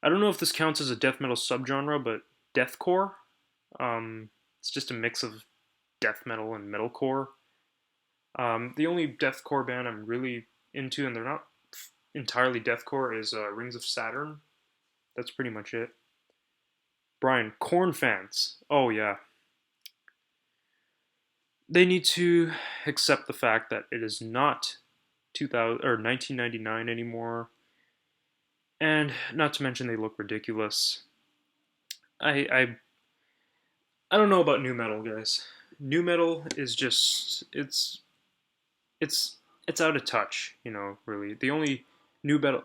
Speaker 1: I don't know if this counts as a death metal subgenre, but deathcore. It's just a mix of death metal and metalcore. The only deathcore band I'm really into, and they're not entirely deathcore, is Rings of Saturn. That's pretty much it. Brian, Korn fans. Oh yeah, they need to accept the fact that it is not 2000 or 1999 anymore, and not to mention they look ridiculous. I I I don't know about new metal, guys. New metal is just it's it's out of touch, really. The only new metal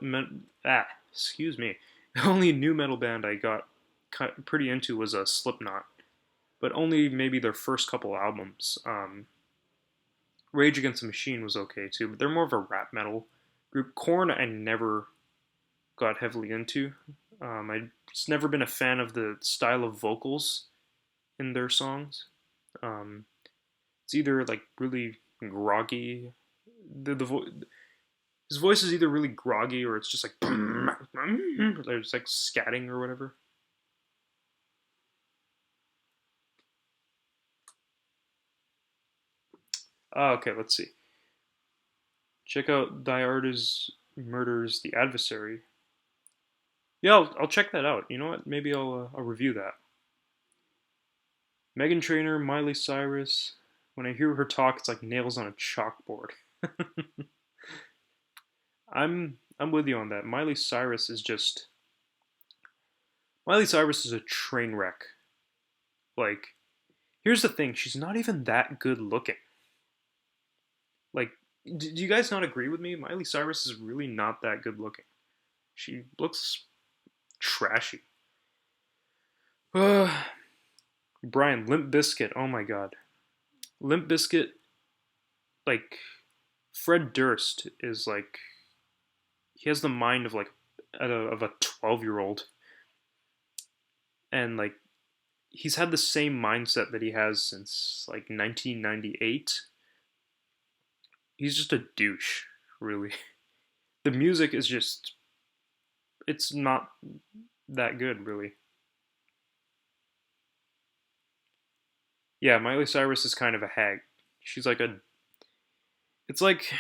Speaker 1: excuse me. The only new metal band I got pretty into was a Slipknot, but only maybe their first couple albums. Rage Against the Machine was okay too, but they're more of a rap metal group. Korn I never got heavily into. I've just never been a fan of the style of vocals in their songs. Um, it's either like really groggy. His voice is either really groggy or it's just like there's like scatting or whatever. Okay, let's see. Check out Thy Artist Murders the Adversary. Yeah, I'll check that out. You know what? Maybe I'll review that. Megan Trainor, Miley Cyrus. When I hear her talk, it's like nails on a chalkboard. I'm with you on that. Miley Cyrus is a train wreck. Like, here's the thing: she's not even that good looking. Like, do you guys not agree with me? Miley Cyrus is really not that good looking. She looks trashy. Brian, Limp Bizkit. Oh my god, Limp Bizkit. Like, Fred Durst is like he has the mind of like of a 12-year-old, and like he's had the same mindset that he has since like 1998. He's just a douche, really. The music is just it's not that good, really. Yeah, Miley Cyrus is kind of a hag. She's like a it's like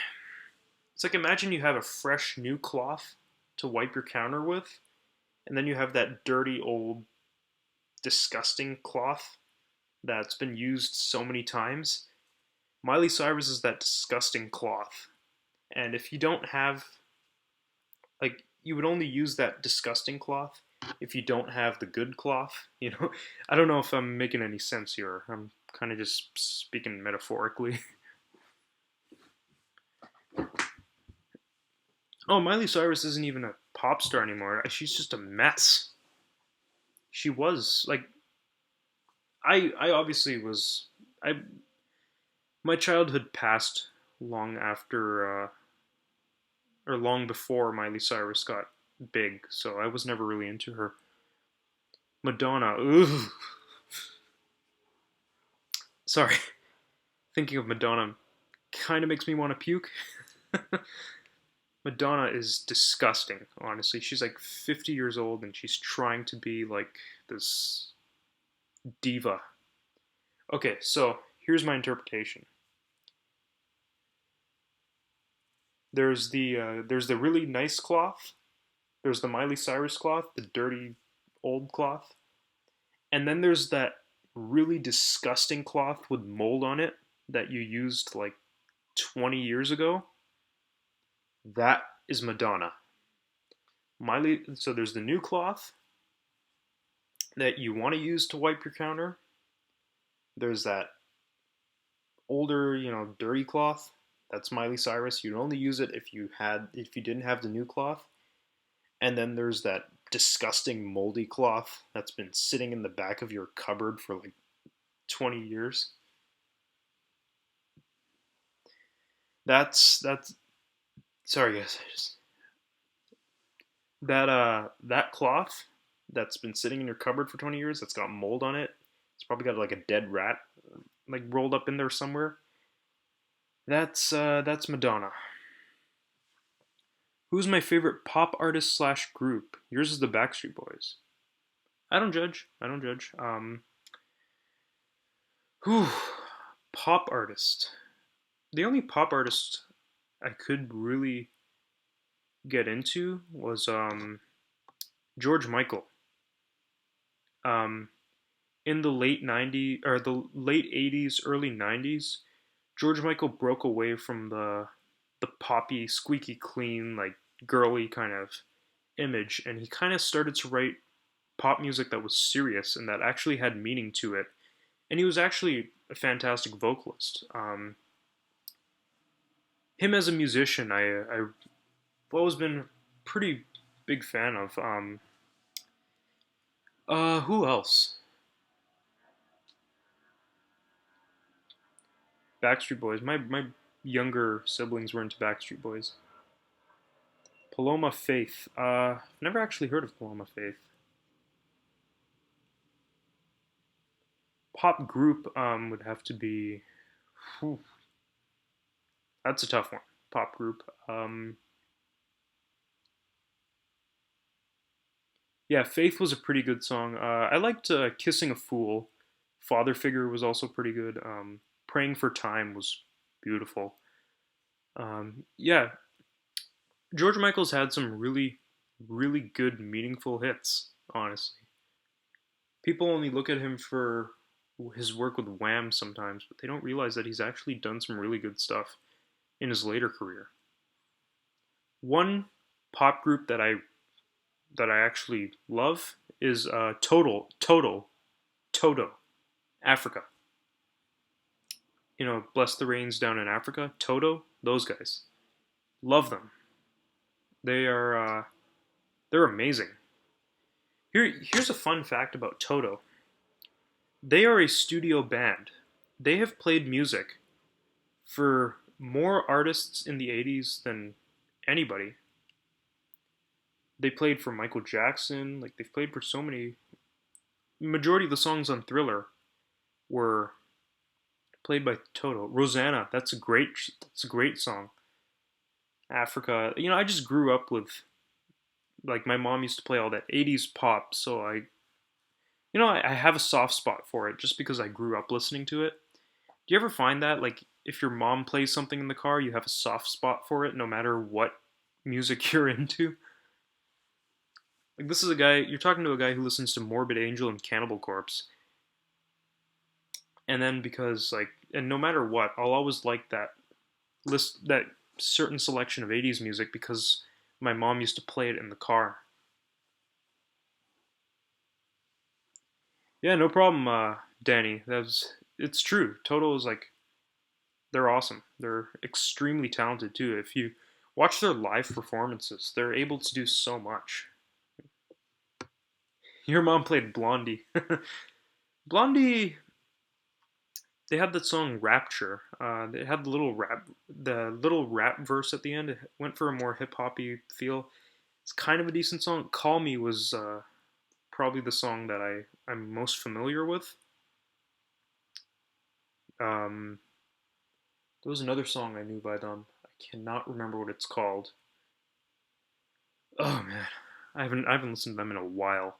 Speaker 1: it's like imagine you have a fresh new cloth to wipe your counter with, and then you have that dirty old disgusting cloth that's been used so many times. Miley Cyrus is that disgusting cloth. And if you don't have like you would only use that disgusting cloth if you don't have the good cloth. I don't know if I'm making any sense here. I'm kind of just speaking metaphorically. Oh, Miley Cyrus isn't even a pop star anymore. She's just a mess. She was like I obviously was I my childhood passed long after or long before Miley Cyrus got big, so I was never really into her. Madonna, ugh. Sorry, thinking of Madonna kind of makes me want to puke. Madonna is disgusting, honestly. She's like 50 years old and she's trying to be like this diva. Okay, so here's my interpretation. There's the really nice cloth. There's the Miley Cyrus cloth, the dirty old cloth, and then there's that really disgusting cloth with mold on it that you used like 20 years ago. That is Madonna. So there's the new cloth, that you want to use to wipe your counter. There's that older, dirty cloth. That's Miley Cyrus. You'd only use it if you didn't have the new cloth. And then there's that disgusting moldy cloth that's been sitting in the back of your cupboard for like 20 years. That's sorry guys. That cloth that's been sitting in your cupboard for 20 years that's got mold on it. It's probably got like a dead rat like rolled up in there somewhere. That's Madonna. Who's my favorite pop artist slash group? Yours is the Backstreet Boys. I don't judge. I don't judge. Whew, pop artist. The only pop artist I could really get into was George Michael. Um, in the late '90s or the late '80s, early '90s, George Michael broke away from the poppy, squeaky clean, like girly kind of image, and he kind of started to write pop music that was serious and that actually had meaning to it. And he was actually a fantastic vocalist. Him as a musician, I've always been a pretty big fan of. Who else? Backstreet Boys. My younger siblings were into Backstreet Boys. Paloma Faith. Never actually heard of Paloma Faith. Pop group would have to be. Whew, that's a tough one. Pop group. Yeah, Faith was a pretty good song. I liked Kissing a Fool. Father Figure was also pretty good. Praying for Time was beautiful. Yeah, George Michael's had some really, really good, meaningful hits, honestly. People only look at him for his work with Wham sometimes, but they don't realize that he's actually done some really good stuff in his later career. One pop group that I actually love is Toto, Africa. Bless the Rains down in Africa. Toto, those guys, love them. They are they're amazing. Here's a fun fact about Toto. They are a studio band. They have played music for more artists in the '80s than anybody. They played for Michael Jackson. Like they've played for so many. Majority of the songs on Thriller were played by Toto. Rosanna, that's a great song. Africa, I just grew up with like my mom used to play all that '80s pop, so I have a soft spot for it just because I grew up listening to it. Do you ever find that like if your mom plays something in the car, you have a soft spot for it no matter what music you're into? Like this is a guy you're talking to a guy who listens to Morbid Angel and Cannibal Corpse, and then because like and no matter what, I'll always like that certain selection of '80s music because my mom used to play it in the car. Yeah, no problem, Danny. It's true. Toto is like they're awesome. They're extremely talented too. If you watch their live performances, they're able to do so much. Your mom played Blondie. Blondie, they had that song Rapture. They had the little rap verse at the end. It went for a more hip hoppy feel. It's kind of a decent song. Call Me was probably the song that I'm most familiar with. Um, there was another song I knew by them. I cannot remember what it's called. Oh man, I haven't listened to them in a while.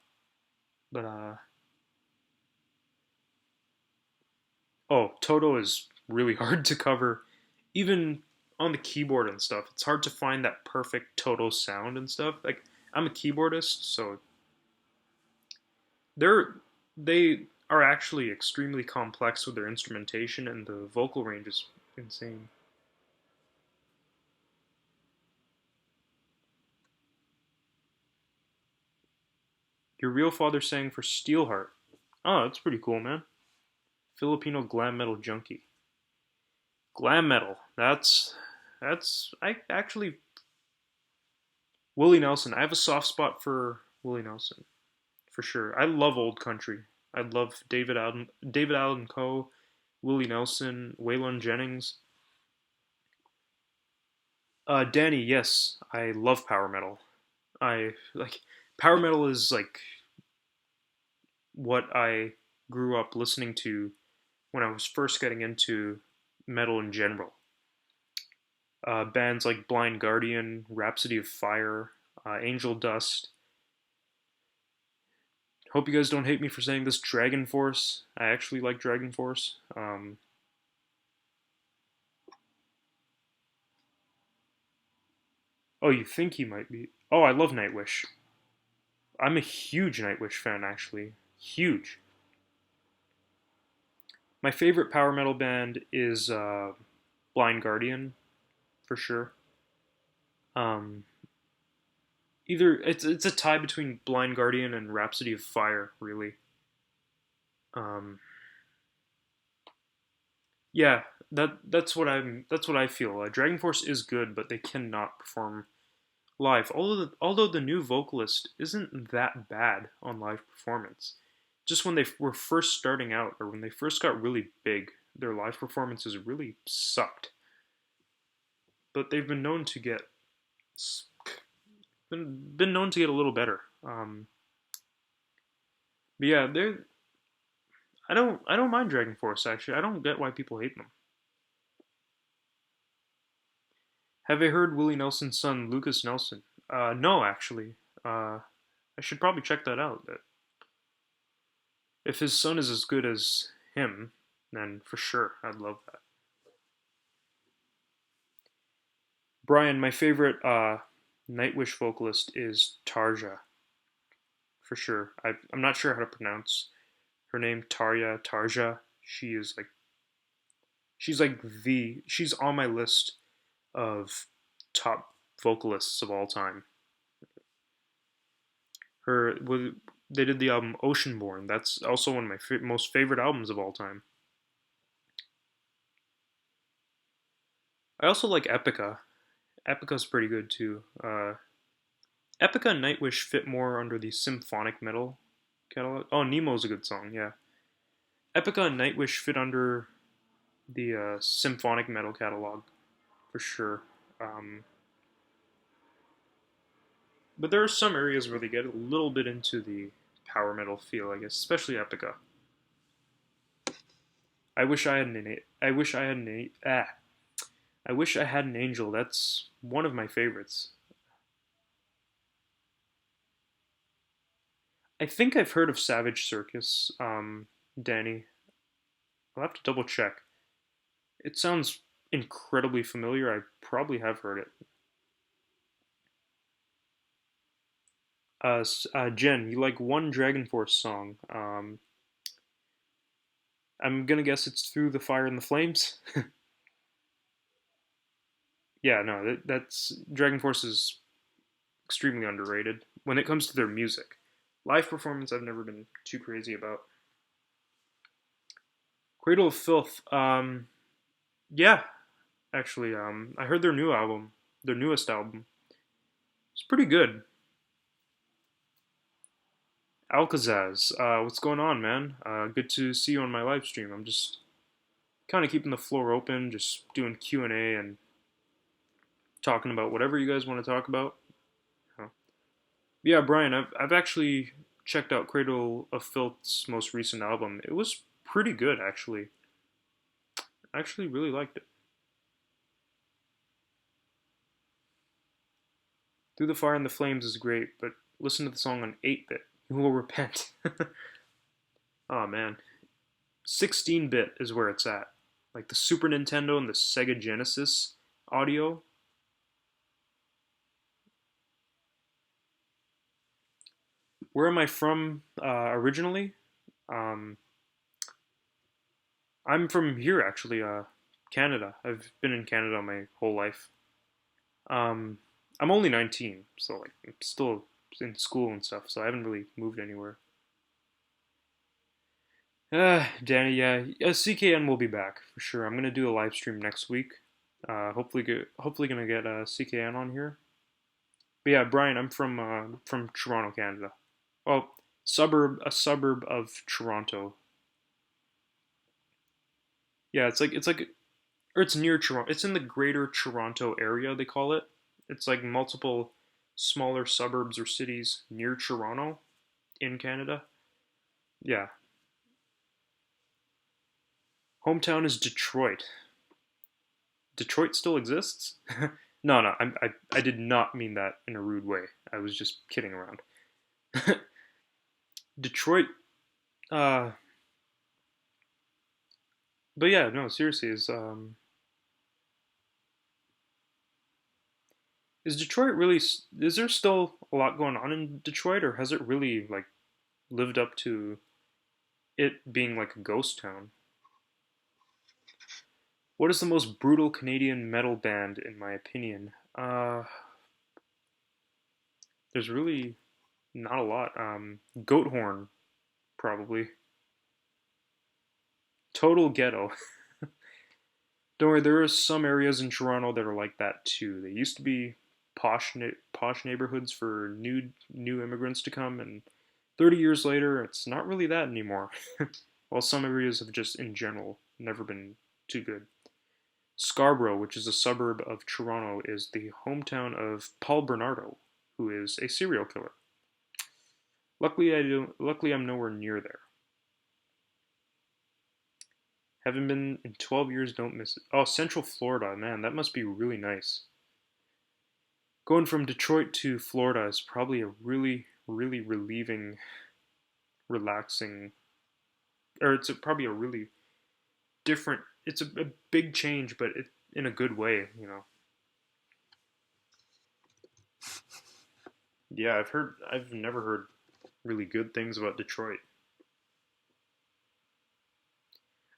Speaker 1: But oh, Toto is really hard to cover, even on the keyboard and stuff. It's hard to find that perfect Toto sound and stuff. Like I'm a keyboardist, so they're they are actually extremely complex with their instrumentation, and the vocal range is insane. Your real father sang for Steelheart. Oh, that's pretty cool, man. Filipino glam metal junkie. Glam metal. That's I actually Willie Nelson. I have a soft spot for Willie Nelson for sure. I love old country. I love David Allen Coe, Willie Nelson, Waylon Jennings. Danny, yes, I love power metal. I like power metal is like what I grew up listening to when I was first getting into metal in general. Bands like Blind Guardian, Rhapsody of Fire, Angel Dust. Hope you guys don't hate me for saying this. Dragon Force. I actually like Dragon Force. Oh, you think he might be? Oh, I love Nightwish. I'm a huge Nightwish fan, actually. Huge. My favorite power metal band is Blind Guardian, for sure. Um, Either it's a tie between Blind Guardian and Rhapsody of Fire, really. Um, yeah, that's what I feel. Dragon Force is good, but they cannot perform live. Although the new vocalist isn't that bad on live performance. Just when they were first starting out, or when they first got really big, their live performances really sucked. But they've been known to get a little better. But yeah, they're I don't mind Dragon Force actually. I don't get why people hate them. Have I heard Willie Nelson's son Lucas Nelson? No, actually. I should probably check that out. If his son is as good as him, then for sure I'd love that. Brian, my favorite Nightwish vocalist is Tarja, for sure. I'm not sure how to pronounce her name. Tarja. She's on my list of top vocalists of all time. Her they did the album Oceanborn. That's also one of my most favorite albums of all time. I also like Epica. Epica's pretty good too. Epica and Nightwish fit more under the symphonic metal catalog. Oh, Nemo's a good song. Yeah, Epica and Nightwish fit under the symphonic metal catalog for sure. Um, but there are some areas where they get a little bit into the power metal feel, I guess, especially Epica. I wish I had an I wish I had an I wish I had an angel. That's one of my favorites. I think I've heard of Savage Circus, Danny. I'll have to double check. It sounds incredibly familiar. I probably have heard it. Jen, you like one Dragon Force song? I'm gonna guess it's Through the Fire and the Flames. Yeah, no, that's Dragon Force is extremely underrated when it comes to their music. Live performance, I've never been too crazy about. Cradle of Filth, yeah, actually, I heard their new album, their newest album. It's pretty good. Alcazaz, what's going on, man? Good to see you on my live stream. I'm just kind of keeping the floor open, just doing Q&A and talking about whatever you guys want to talk about. Uh, yeah, Brian, I've actually checked out Cradle of Filth's most recent album. It was pretty good, actually. I actually really liked it. Through the Fire and the Flames is great, but listen to the song on 8-bit. You will repent. Oh man, 16-bit is where it's at. Like the Super Nintendo and the Sega Genesis audio. Where am I from originally? Um, I'm from here actually, Canada. I've been in Canada my whole life. Um, I'm only 19, so like I'm still in school and stuff, so I haven't really moved anywhere. Danny, yeah, CKN will be back for sure. I'm gonna do a live stream next week. Hopefully gonna get CKN on here. But yeah, Brian, I'm from Toronto, Canada. Well, a suburb of Toronto. Yeah, or it's near Toronto. It's in the Greater Toronto area, they call it. It's like multiple smaller suburbs or cities near Toronto in Canada. Yeah, hometown is Detroit. Detroit still exists? No, I did not mean that in a rude way. I was just kidding around. Detroit, uh, but yeah, no, seriously, is Detroit really? Is there still a lot going on in Detroit, or has it really like lived up to it being like a ghost town? What is the most brutal Canadian metal band, in my opinion? There's really not a lot. Goathorn, probably. Total ghetto. Don't worry, there are some areas in Toronto that are like that too. They used to be posh neighborhoods for new immigrants to come, and 30 years later, it's not really that anymore. While some areas have just, in general, never been too good. Scarborough, which is a suburb of Toronto, is the hometown of Paul Bernardo, who is a serial killer. Luckily, I'm nowhere near there. Haven't been in 12 years, don't miss it. Oh, Central Florida, man, that must be really nice. Going from Detroit to Florida is probably a really relieving, relaxing, or probably a really different. It's a big change, but in a good way, you know. Yeah, I've never heard really good things about Detroit.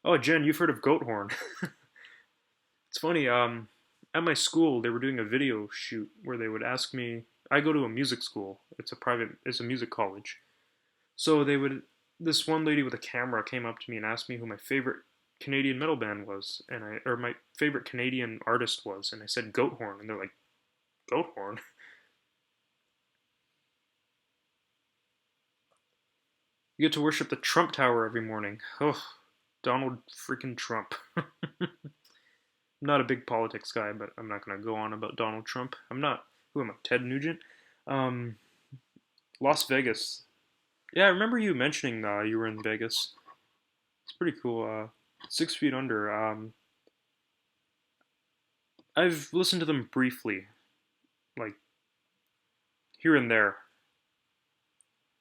Speaker 1: Oh, Jen, you've heard of Goathorn. It's funny, at my school they were doing a video shoot where they would ask me. I go to a music school. It's a music college. So this one lady with a camera came up to me and asked me who my favorite Canadian metal band was, or my favorite Canadian artist was, and I said Goathorn, and they're like, Goathorn? You get to worship the Trump Tower every morning. Oh, Donald freaking Trump. I'm not a big politics guy, but I'm not gonna go on about Donald Trump. I'm not. Who am I? Ted Nugent. Um, Las Vegas. Yeah, I remember you mentioning you were in Vegas. It's pretty cool. 6 Feet Under. I've listened to them briefly, like here and there.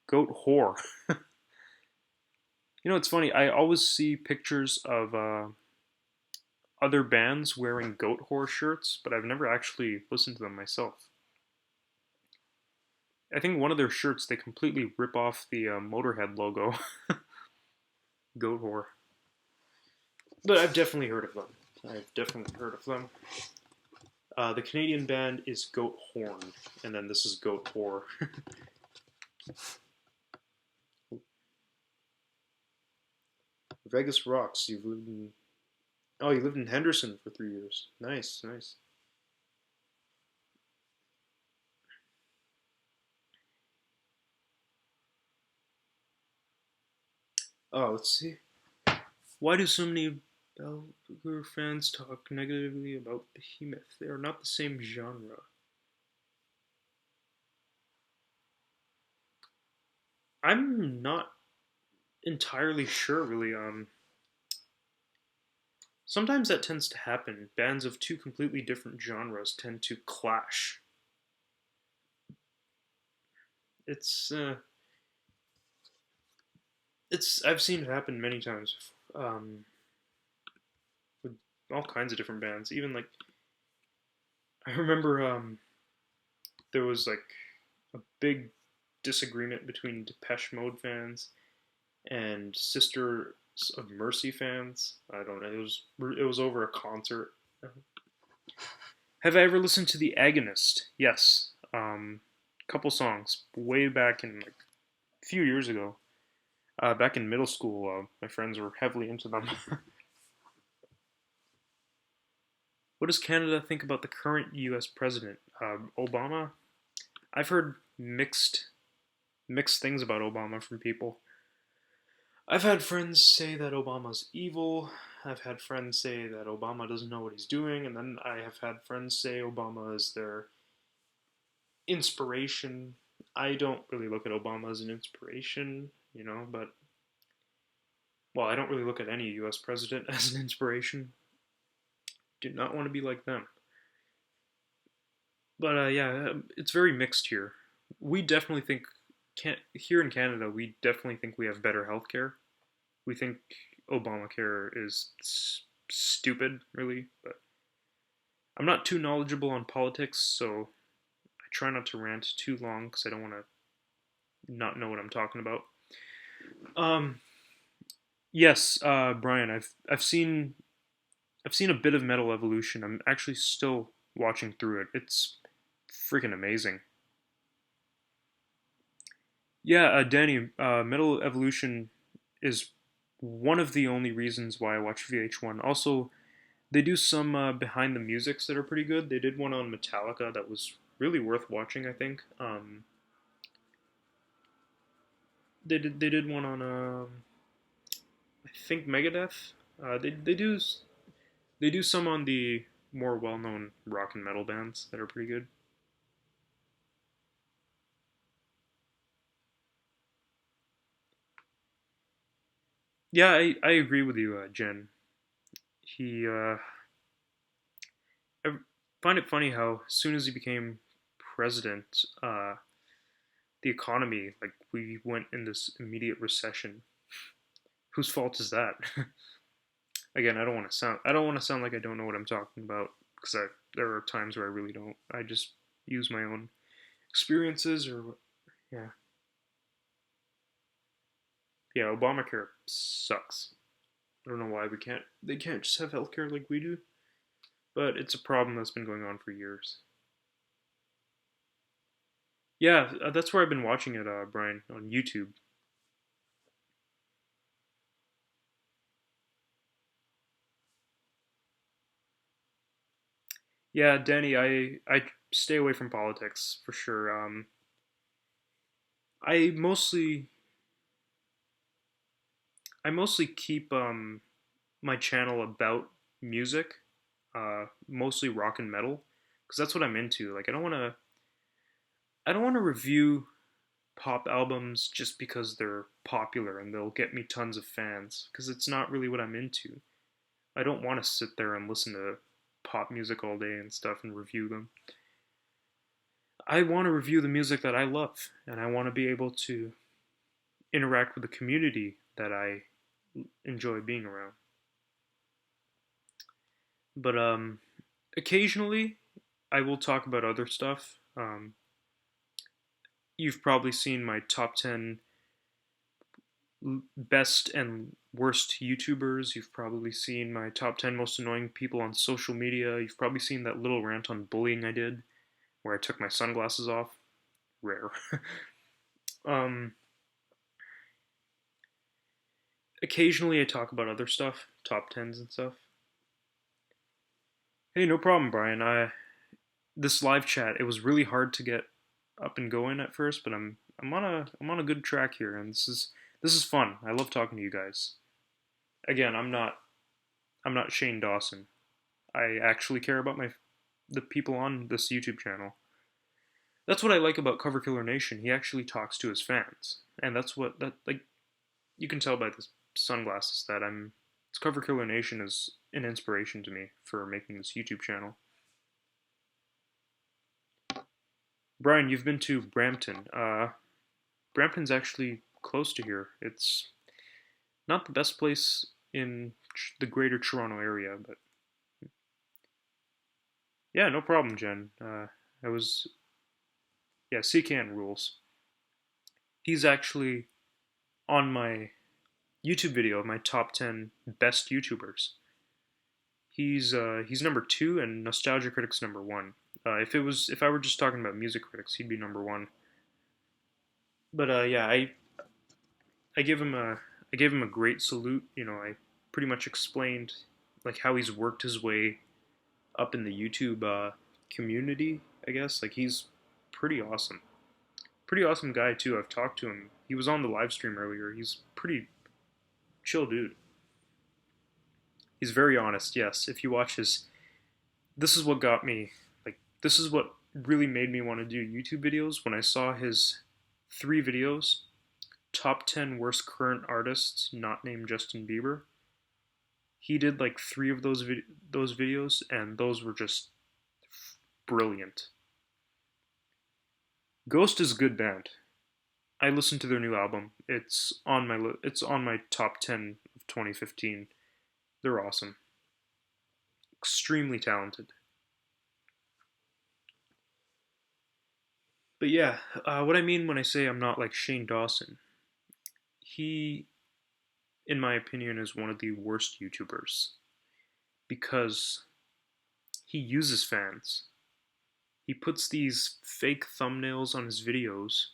Speaker 1: Goat whore. You know, it's funny. I always see pictures of other bands wearing goat whore shirts, but I've never actually listened to them myself. I think one of their shirts they completely rip off the Motorhead logo. Goat whore. But I've definitely heard of them. I've definitely heard of them. The Canadian band is Goat Horn, and then this is Goat Whore. Vegas rocks. You lived in Henderson for 3 years. Nice, nice. Oh, let's see. Why do so many Belger fans talk negatively about Behemoth? They are not the same genre. I'm not entirely sure, really. Sometimes that tends to happen. Bands of two completely different genres tend to clash. It's I've seen it happen many times with all kinds of different bands. Even like I remember there was like a big disagreement between Depeche Mode fans and Sisters of Mercy fans. I don't know. It was over a concert. Have I ever listened to The Agonist? Yes. couple songs way back in like a few years ago. Back in middle school, my friends were heavily into them. What does Canada think about the current U.S. president, Obama? I've heard mixed things about Obama from people. I've had friends say that Obama's evil. I've had friends say that Obama doesn't know what he's doing, and then I have had friends say Obama is their inspiration. I don't really look at Obama as an inspiration, but well, I don't really look at any US president as an inspiration. Do not want to be like them. But yeah, it's very mixed here. We definitely think here in Canada, we definitely think we have better healthcare. We think Obamacare is stupid, really, but I'm not too knowledgeable on politics, so I try not to rant too long because I don't want to not know what I'm talking about. Um, yes, Brian, I've seen a bit of Metal Evolution. I'm actually still watching through it. It's freaking amazing. Yeah, Danny, Metal Evolution is one of the only reasons why I watch VH1. Also, they do some behind the musics that are pretty good. They did one on Metallica that was really worth watching, I think. They did one on I think Megadeth. They do some on the more well known rock and metal bands that are pretty good. Yeah, I agree with you, Jen. He I find it funny how as soon as he became president, the economy, like, we went in this immediate recession. Whose fault is that? Again, I don't want to sound like I don't know what I'm talking about because there are times where I really don't. I just use my own experiences or yeah. Yeah, Obamacare sucks. I don't know why they can't just have healthcare like we do, but it's a problem that's been going on for years. Yeah, that's where I've been watching it, Brian, on YouTube. Yeah, Danny, I stay away from politics for sure. I mostly I mostly keep my channel about music, mostly rock and metal, because that's what I'm into. Like, I don't want to review pop albums just because they're popular and they'll get me tons of fans, because it's not really what I'm into. I don't want to sit there and listen to pop music all day and stuff and review them. I want to review the music that I love, and I want to be able to interact with the community that I enjoy being around. But occasionally, I will talk about other stuff. You've probably seen my top 10 best and worst YouTubers. You've probably seen my top 10 most annoying people on social media. You've probably seen that little rant on bullying I did where I took my sunglasses off. Rare. um, Occasionally, I talk about other stuff, top 10s and stuff. Hey, no problem, Brian. This live chat, it was really hard to get up and going at first, but I'm on a good track here, and this is fun. I love talking to you guys. Again, I'm not Shane Dawson. I actually care about the people on this YouTube channel. That's what I like about Cover Killer Nation. He actually talks to his fans, and that's what that like you can tell by the sunglasses that Cover Killer Nation is an inspiration to me for making this YouTube channel. Brian, you've been to Brampton. Brampton's actually close to here. It's not the best place in the greater Toronto area, but yeah, no problem, Jen. I was Yeah, CCAN rules. He's actually on my YouTube video of my top 10 best YouTubers. He's number two and Nostalgia Critic's number one. If I were just talking about music critics, he'd be number one. But yeah, I give him a I gave him a great salute. You know, I pretty much explained like how he's worked his way up in the YouTube community. I guess like he's pretty awesome. Pretty awesome guy too. I've talked to him. He was on the live stream earlier. He's pretty chill dude. He's very honest. Yes, if you watch his, this is what got me. Like this is what really made me want to do YouTube videos when I saw his 3 videos, top 10 worst current artists not named Justin Bieber. He did like 3 of those videos, and those were just brilliant. Ghost is a good band. I listened to their new album. It's on my top 10 of 2015. They're awesome. Extremely talented. But yeah, what I mean when I say I'm not like Shane Dawson, he, in my opinion, is one of the worst YouTubers because he uses fans. He puts these fake thumbnails on his videos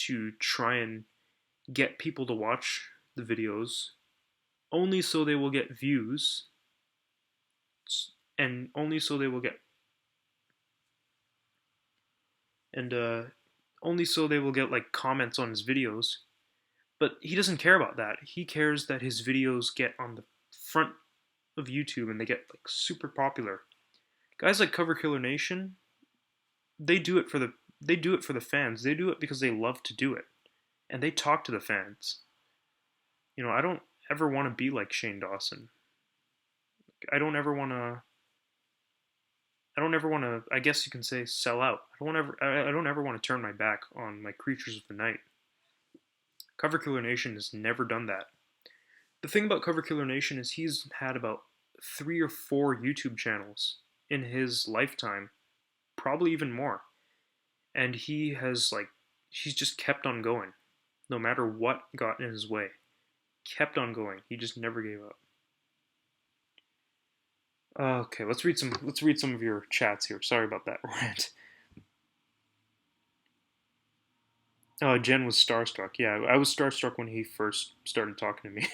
Speaker 1: to try and get people to watch the videos only so they will get views and only so they will get and only so they will get like comments on his videos. But he doesn't care about that. He cares that his videos get on the front of YouTube and they get like super popular. Guys like Cover Killer Nation, they do it for the fans. They do it because they love to do it. And they talk to the fans. You know, ever want to be like Shane Dawson. I don't ever want to I don't ever want to, I guess you can say, sell out. I don't ever want to turn my back on my creatures of the night. Cover Killer Nation has never done that. The thing about Cover Killer Nation is he's had about 3 or 4 YouTube channels in his lifetime, probably even more. And he's just kept on going, no matter what got in his way. Kept on going. He just never gave up. Okay, let's read some of your chats here. Sorry about that rant. Jen was starstruck. Yeah, I was starstruck when he first started talking to me.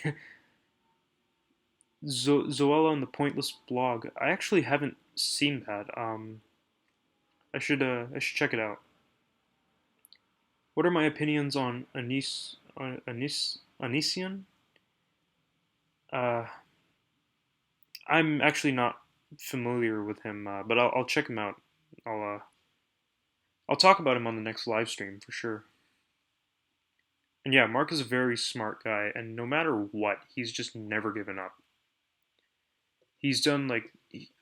Speaker 1: Zoella on the Pointless blog. I actually haven't seen that. I should check it out. What are my opinions on Anisian? Uh, I'm actually not familiar with him, but I'll check him out. I'll talk about him on the next live stream for sure. And yeah, Mark is a very smart guy, and no matter what, he's just never given up. He's done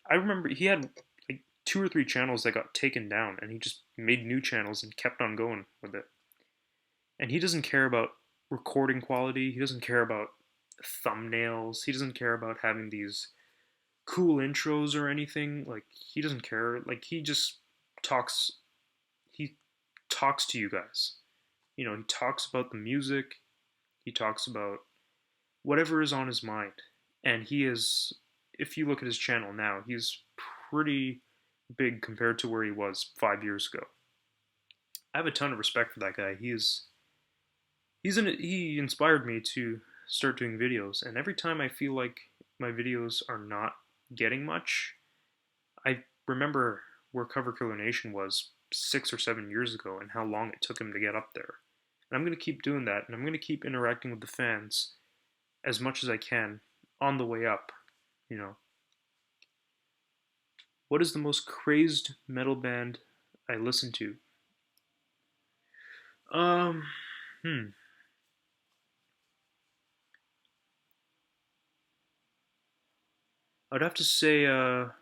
Speaker 1: I remember he had like 2 or 3 channels that got taken down, and he just made new channels and kept on going with it. And he doesn't care about recording quality. He doesn't care about thumbnails. He doesn't care about having these cool intros or anything. Like he doesn't care. Like he just talks. He talks to you guys. You know, he talks about the music. He talks about whatever is on his mind. And he is, if you look at his channel now, he's pretty big compared to where he was 5 years ago. I have a ton of respect for that guy. He inspired me to start doing videos, and every time I feel like my videos are not getting much, I remember where Cover Killer Nation was 6 or 7 years ago and how long it took him to get up there. And I'm going to keep doing that, and I'm going to keep interacting with the fans as much as I can on the way up, you know. What is the most crazed metal band I listen to? Um, hmm. I'd have to say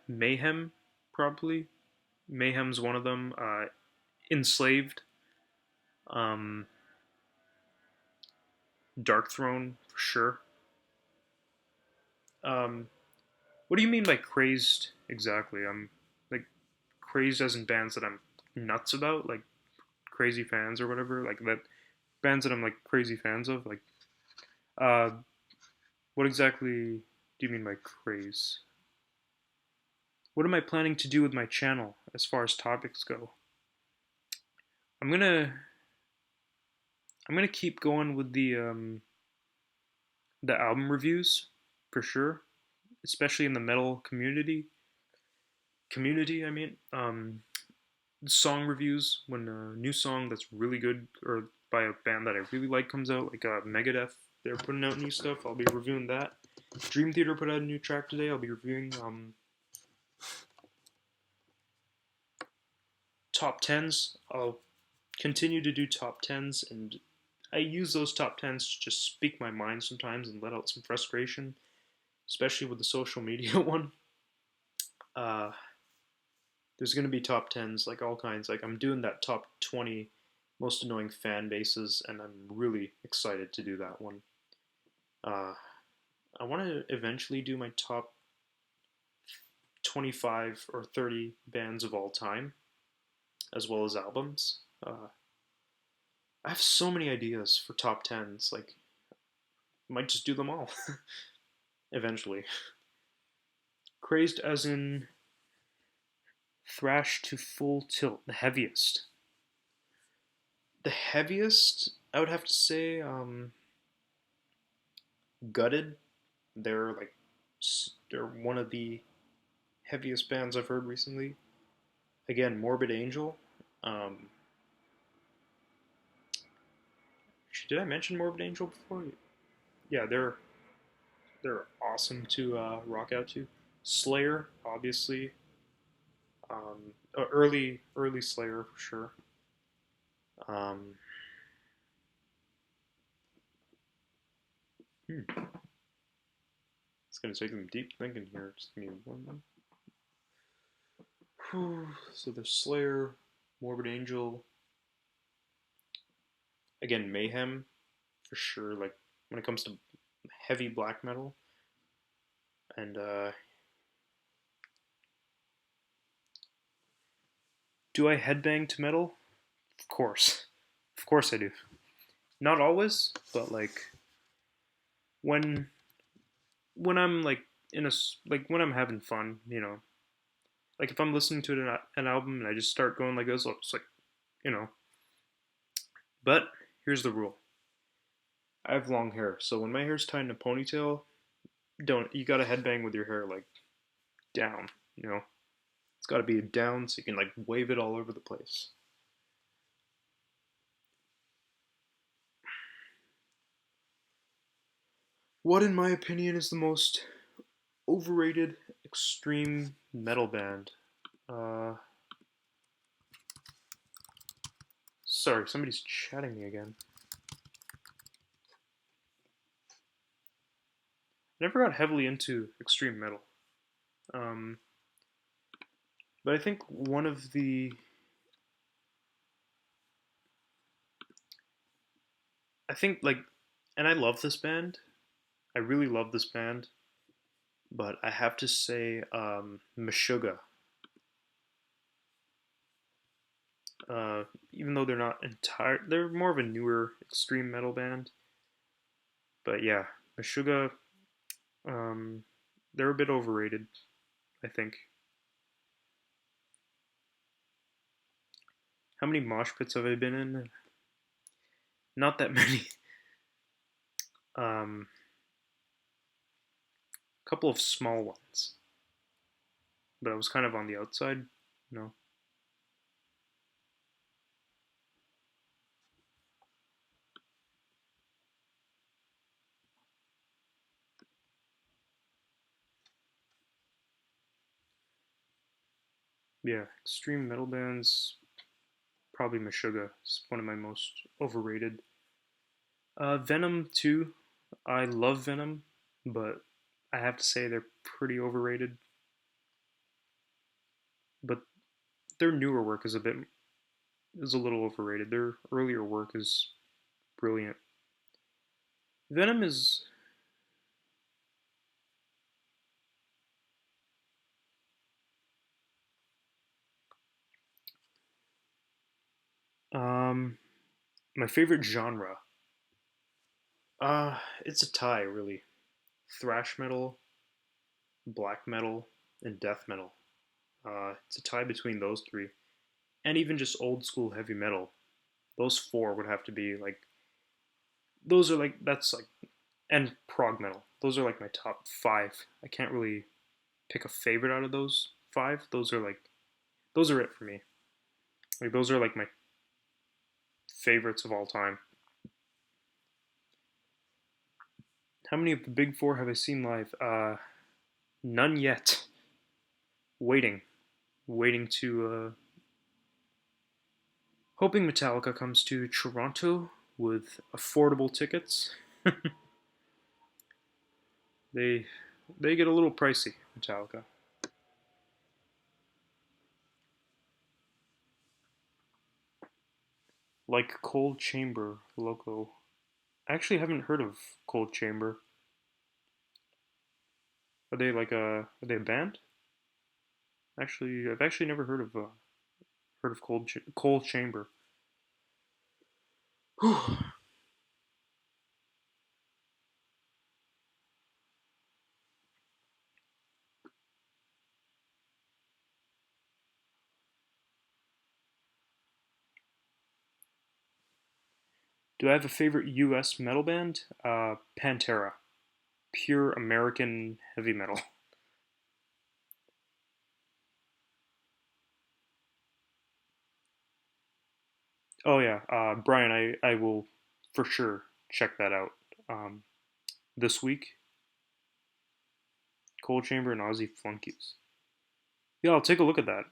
Speaker 1: Mayhem, probably. Mayhem's one of them. Enslaved. Um, Dark Throne, for sure. Um, what do you mean by crazed exactly? I'm like crazed as in bands that I'm nuts about, like crazy fans or whatever, like that bands that I'm like crazy fans of. Like, uh, what exactly do you mean by craze? what am I planning to do with my channel as far as topics go? I'm gonna I'm gonna keep going with the album reviews for sure, especially in the metal community. Community, I mean, song reviews when a new song that's really good or by a band that I really like comes out, like Megadeth. They're putting out new stuff. I'll be reviewing that. Dream Theater put out a new track today. I'll be reviewing top tens. I'll continue to do top tens, and I use those top tens to just speak my mind sometimes and let out some frustration, especially with the social media one. Uh, there's gonna be top tens, like all kinds. Like I'm doing that top 20 most annoying fan bases, and I'm really excited to do that one. Uh, I want to eventually do my top 25 or 30 bands of all time, as well as albums. I have so many ideas for top tens. Like, might just do them all eventually. Crazed as in thrash to full tilt, the heaviest. The heaviest, I would have to say, Gutted. They're like, they're one of the heaviest bands I've heard recently. Again, Morbid Angel. Um, did I mention Morbid Angel before? Yeah, they're awesome to rock out to. Slayer, obviously. Early Slayer for sure. Um, it's gonna take some deep thinking here. Just give me one. So there's Slayer, Morbid Angel, again Mayhem for sure. Like when it comes to heavy black metal, and do I headbang to metal? Of course I do. Not always, but like when when I'm like like when I'm having fun, you know. Like if I'm listening to an album and I just start going like this, it's like, you know. But here's the rule: I have long hair, so when my hair's tied in a ponytail, don't you gotta headbang with your hair like down, you know. It's got to be down so you can like wave it all over the place. What, in my opinion, is the most overrated extreme metal band? Uh, sorry, somebody's chatting me again. I never got heavily into extreme metal. Um, but I think one of the. I think, like. And I love this band. I really love this band. But I have to say, Meshuggah. Even though they're not entire. They're more of a newer extreme metal band. But yeah, Meshuggah, um, they're a bit overrated, I think. How many mosh pits have I been in? Not that many. A couple of small ones, but I was kind of on the outside, you know. Yeah, extreme metal bands, probably Meshuggah is one of my most overrated. Venom too. I love Venom, but I have to say they're pretty overrated. But their newer work is a little overrated. Their earlier work is brilliant. Venom is um my favorite genre. It's a tie really. Thrash metal, black metal, and death metal. It's a tie between those three, and even just old school heavy metal. Those four would have to be like those are like that's like and prog metal. Those are like my top five. I can't really pick a favorite out of those five. Those are it for me. Like those are like my favorites of all time. How many of the big four have I seen live? None yet. Waiting, waiting to hoping Metallica comes to Toronto with affordable tickets. they they get a little pricey, Metallica. Like Cold Chamber Loco. I actually haven't heard of Cold Chamber. Are they a band? Actually, I've actually never heard of Cold Chamber. Do I have a favorite U.S. metal band? Pantera, pure American heavy metal. Oh yeah, Brian, I will for sure check that out um, this week. Cold Chamber and Aussie Flunkies. Yeah, I'll take a look at that.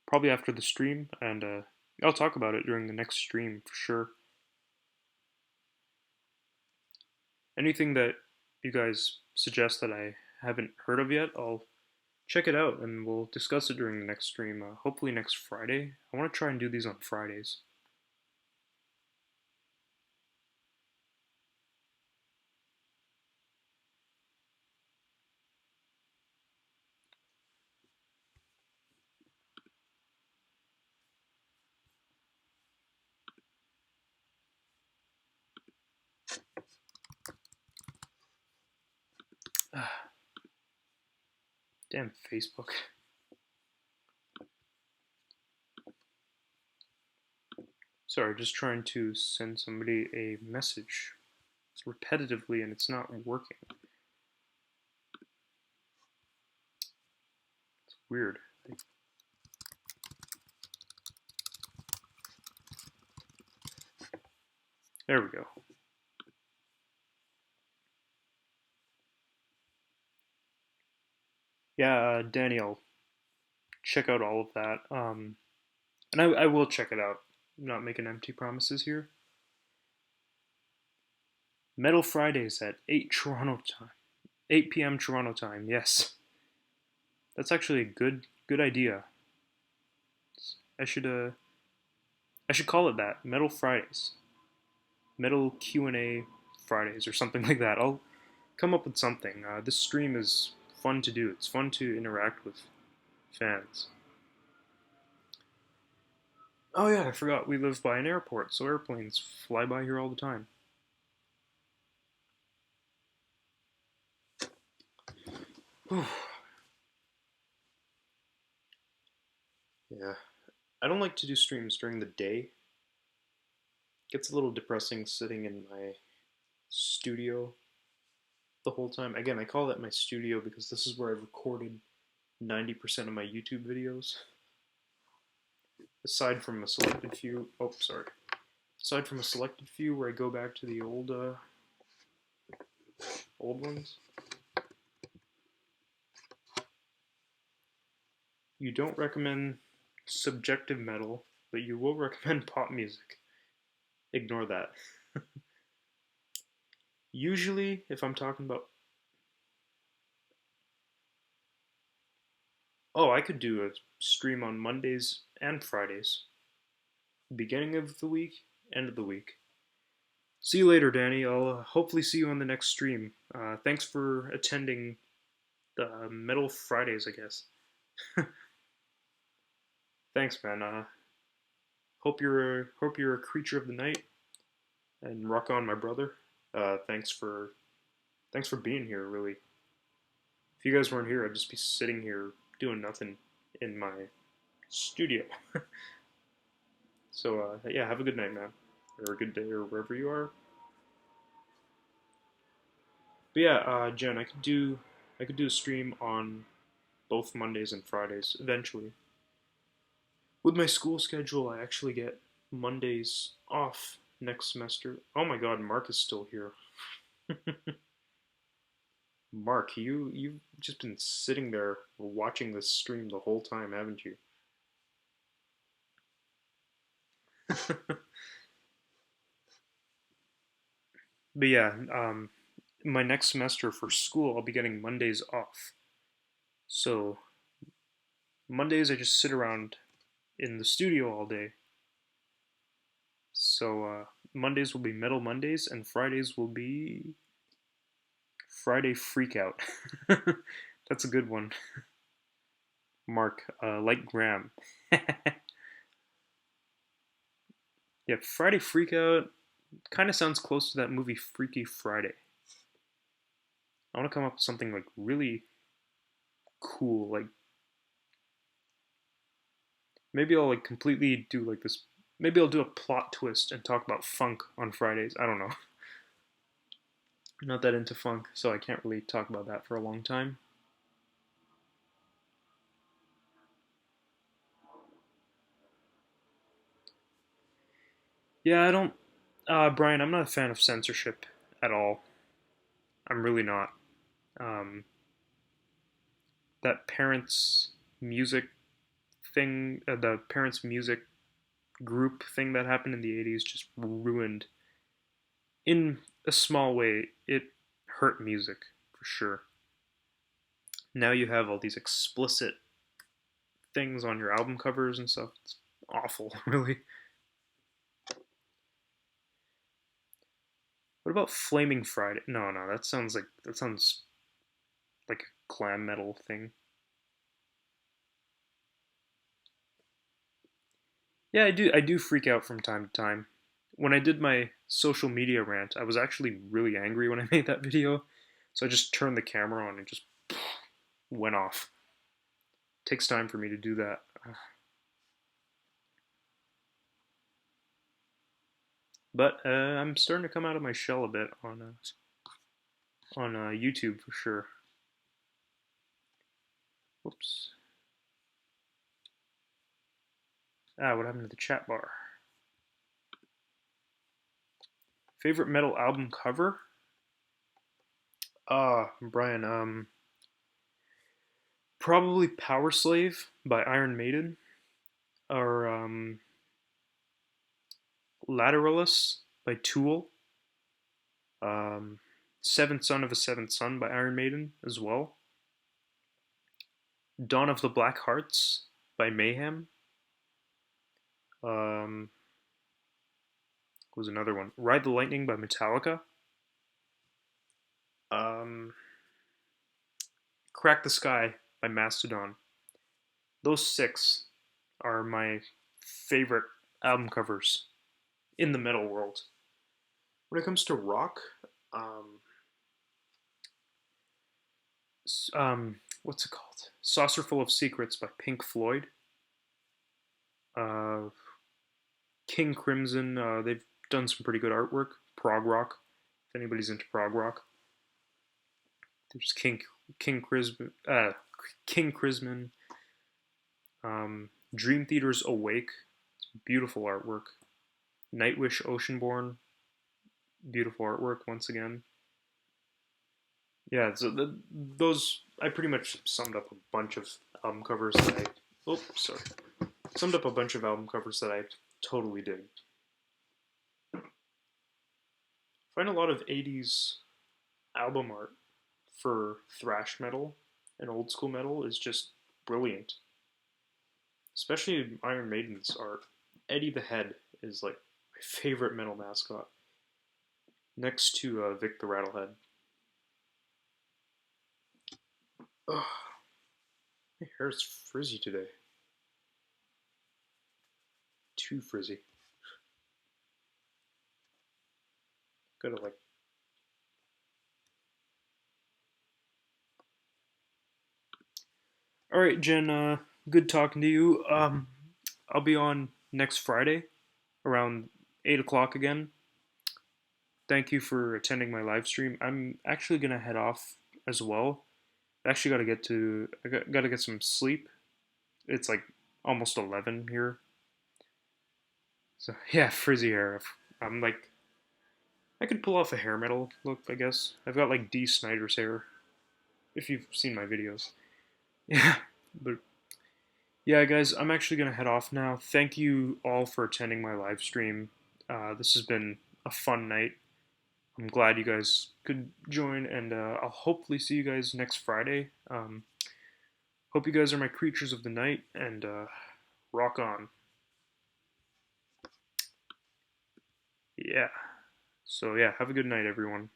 Speaker 1: Probably after the stream, and I'll talk about it during the next stream for sure. Anything that you guys suggest that I haven't heard of yet, I'll check it out and we'll discuss it during the next stream. Hopefully next Friday. I want to try and do these on Fridays. Damn Facebook. Sorry, just trying to send somebody a message. It's repetitively and it's not working. It's weird. There we go. Yeah, Daniel, check out all of that. And I will check it out. I'm not making empty promises here. Metal Fridays at 8 Toronto time. 8 p.m. Toronto time. Yes. That's actually a good idea. I should I should call it that. Metal Fridays. Metal Q&A Fridays or something like that. I'll come up with something. This stream is fun to do. It's fun to interact with fans. Oh yeah, I forgot we live by an airport, so airplanes fly by here all the time. Yeah. I don't like to do streams during the day. It gets a little depressing sitting in my studio the whole time. Again, I call that my studio because this is where I've recorded 90% of my YouTube videos. Aside from a selected few, oh, sorry. Aside from a selected few where I go back to the old ones. You don't recommend subjective metal, but you will recommend pop music. Ignore that. Usually, if I'm talking about, oh, I could do a stream on Mondays and Fridays. Beginning of the week, end of the week. See you later, Danny. I'll hopefully see you on the next stream. Thanks for attending the Metal Fridays, I guess. Thanks, man. Hope you're a creature of the night, and rock on, my brother. Thanks for being here. Really, if you guys weren't here, I'd just be sitting here doing nothing, in my studio. So yeah, have a good night, man, or a good day, or wherever you are. But yeah, Jen, I could do a stream on both Mondays and Fridays eventually. With my school schedule, I actually get Mondays off next semester. Oh my God, Mark is still here. Mark, you've just been sitting there watching this stream the whole time, haven't you? But yeah, my next semester for school, I'll be getting Mondays off. So Mondays, I just sit around in the studio all day. So Mondays will be Metal Mondays, and Fridays will be Friday Freakout. That's a good one. Mark, like Graham. Yeah, Friday Freakout kind of sounds close to that movie Freaky Friday. I want to come up with something like really cool. Like maybe I'll like completely do like this. Maybe I'll do a plot twist and talk about funk on Fridays. I don't know. I'm not that into funk, so I can't really talk about that for a long time. Yeah, I don't. Brian, I'm not a fan of censorship at all. I'm really not. Um, that parents' music thing, the parents' music group thing that happened in the 80s just ruined, in a small way, it hurt music for sure. Now you have all these explicit things on your album covers and stuff. It's awful, really. What about Flaming Friday? No, no, that sounds like a glam metal thing. Yeah, I do freak out from time to time. When I did my social media rant, I was actually really angry when I made that video. So I just turned the camera on and just went off. It takes time for me to do that. But I'm starting to come out of my shell a bit on YouTube for sure. Whoops. What happened to the chat bar? Favorite metal album cover? Brian, probably Power Slave by Iron Maiden, or Lateralis by Tool, um, Seventh Son of a Seventh Son by Iron Maiden as well, Dawn of the Black Hearts by Mayhem, um, was another one, Ride the Lightning by Metallica, um, Crack the Sky by Mastodon. Those six are my favorite album covers in the metal world. When it comes to rock, um, what's it called? Saucer Full of Secrets by Pink Floyd. Uh, King Crimson, they've done some pretty good artwork. Prog rock, if anybody's into prog rock. There's King Crimson, King Crimson. Dream Theater's Awake, beautiful artwork. Nightwish Oceanborn, beautiful artwork once again. Yeah, so those I pretty much summed up a bunch of album covers that I. Oh, sorry. Summed up a bunch of album covers that I totally dig. I find a lot of 80s album art for thrash metal and old school metal is just brilliant. Especially Iron Maiden's art. Eddie the Head is like my favorite metal mascot, next to Vic the Rattlehead. Ugh, my hair's frizzy today. Too frizzy. Gotta like. All right, Jen. Good talking to you. I'll be on next Friday around 8 o'clock again. Thank you for attending my live stream. I'm actually gonna head off as well. I actually gotta get some sleep. It's like almost 11 here. So yeah, frizzy hair. I'm like, I could pull off a hair metal look, I guess. I've got like D. Snyder's hair, if you've seen my videos. Yeah, but yeah, guys, I'm actually gonna head off now. Thank you all for attending my live stream. This has been a fun night. I'm glad you guys could join, and I'll hopefully see you guys next Friday. Hope you guys are my creatures of the night, and rock on. Yeah. So yeah, have a good night, everyone.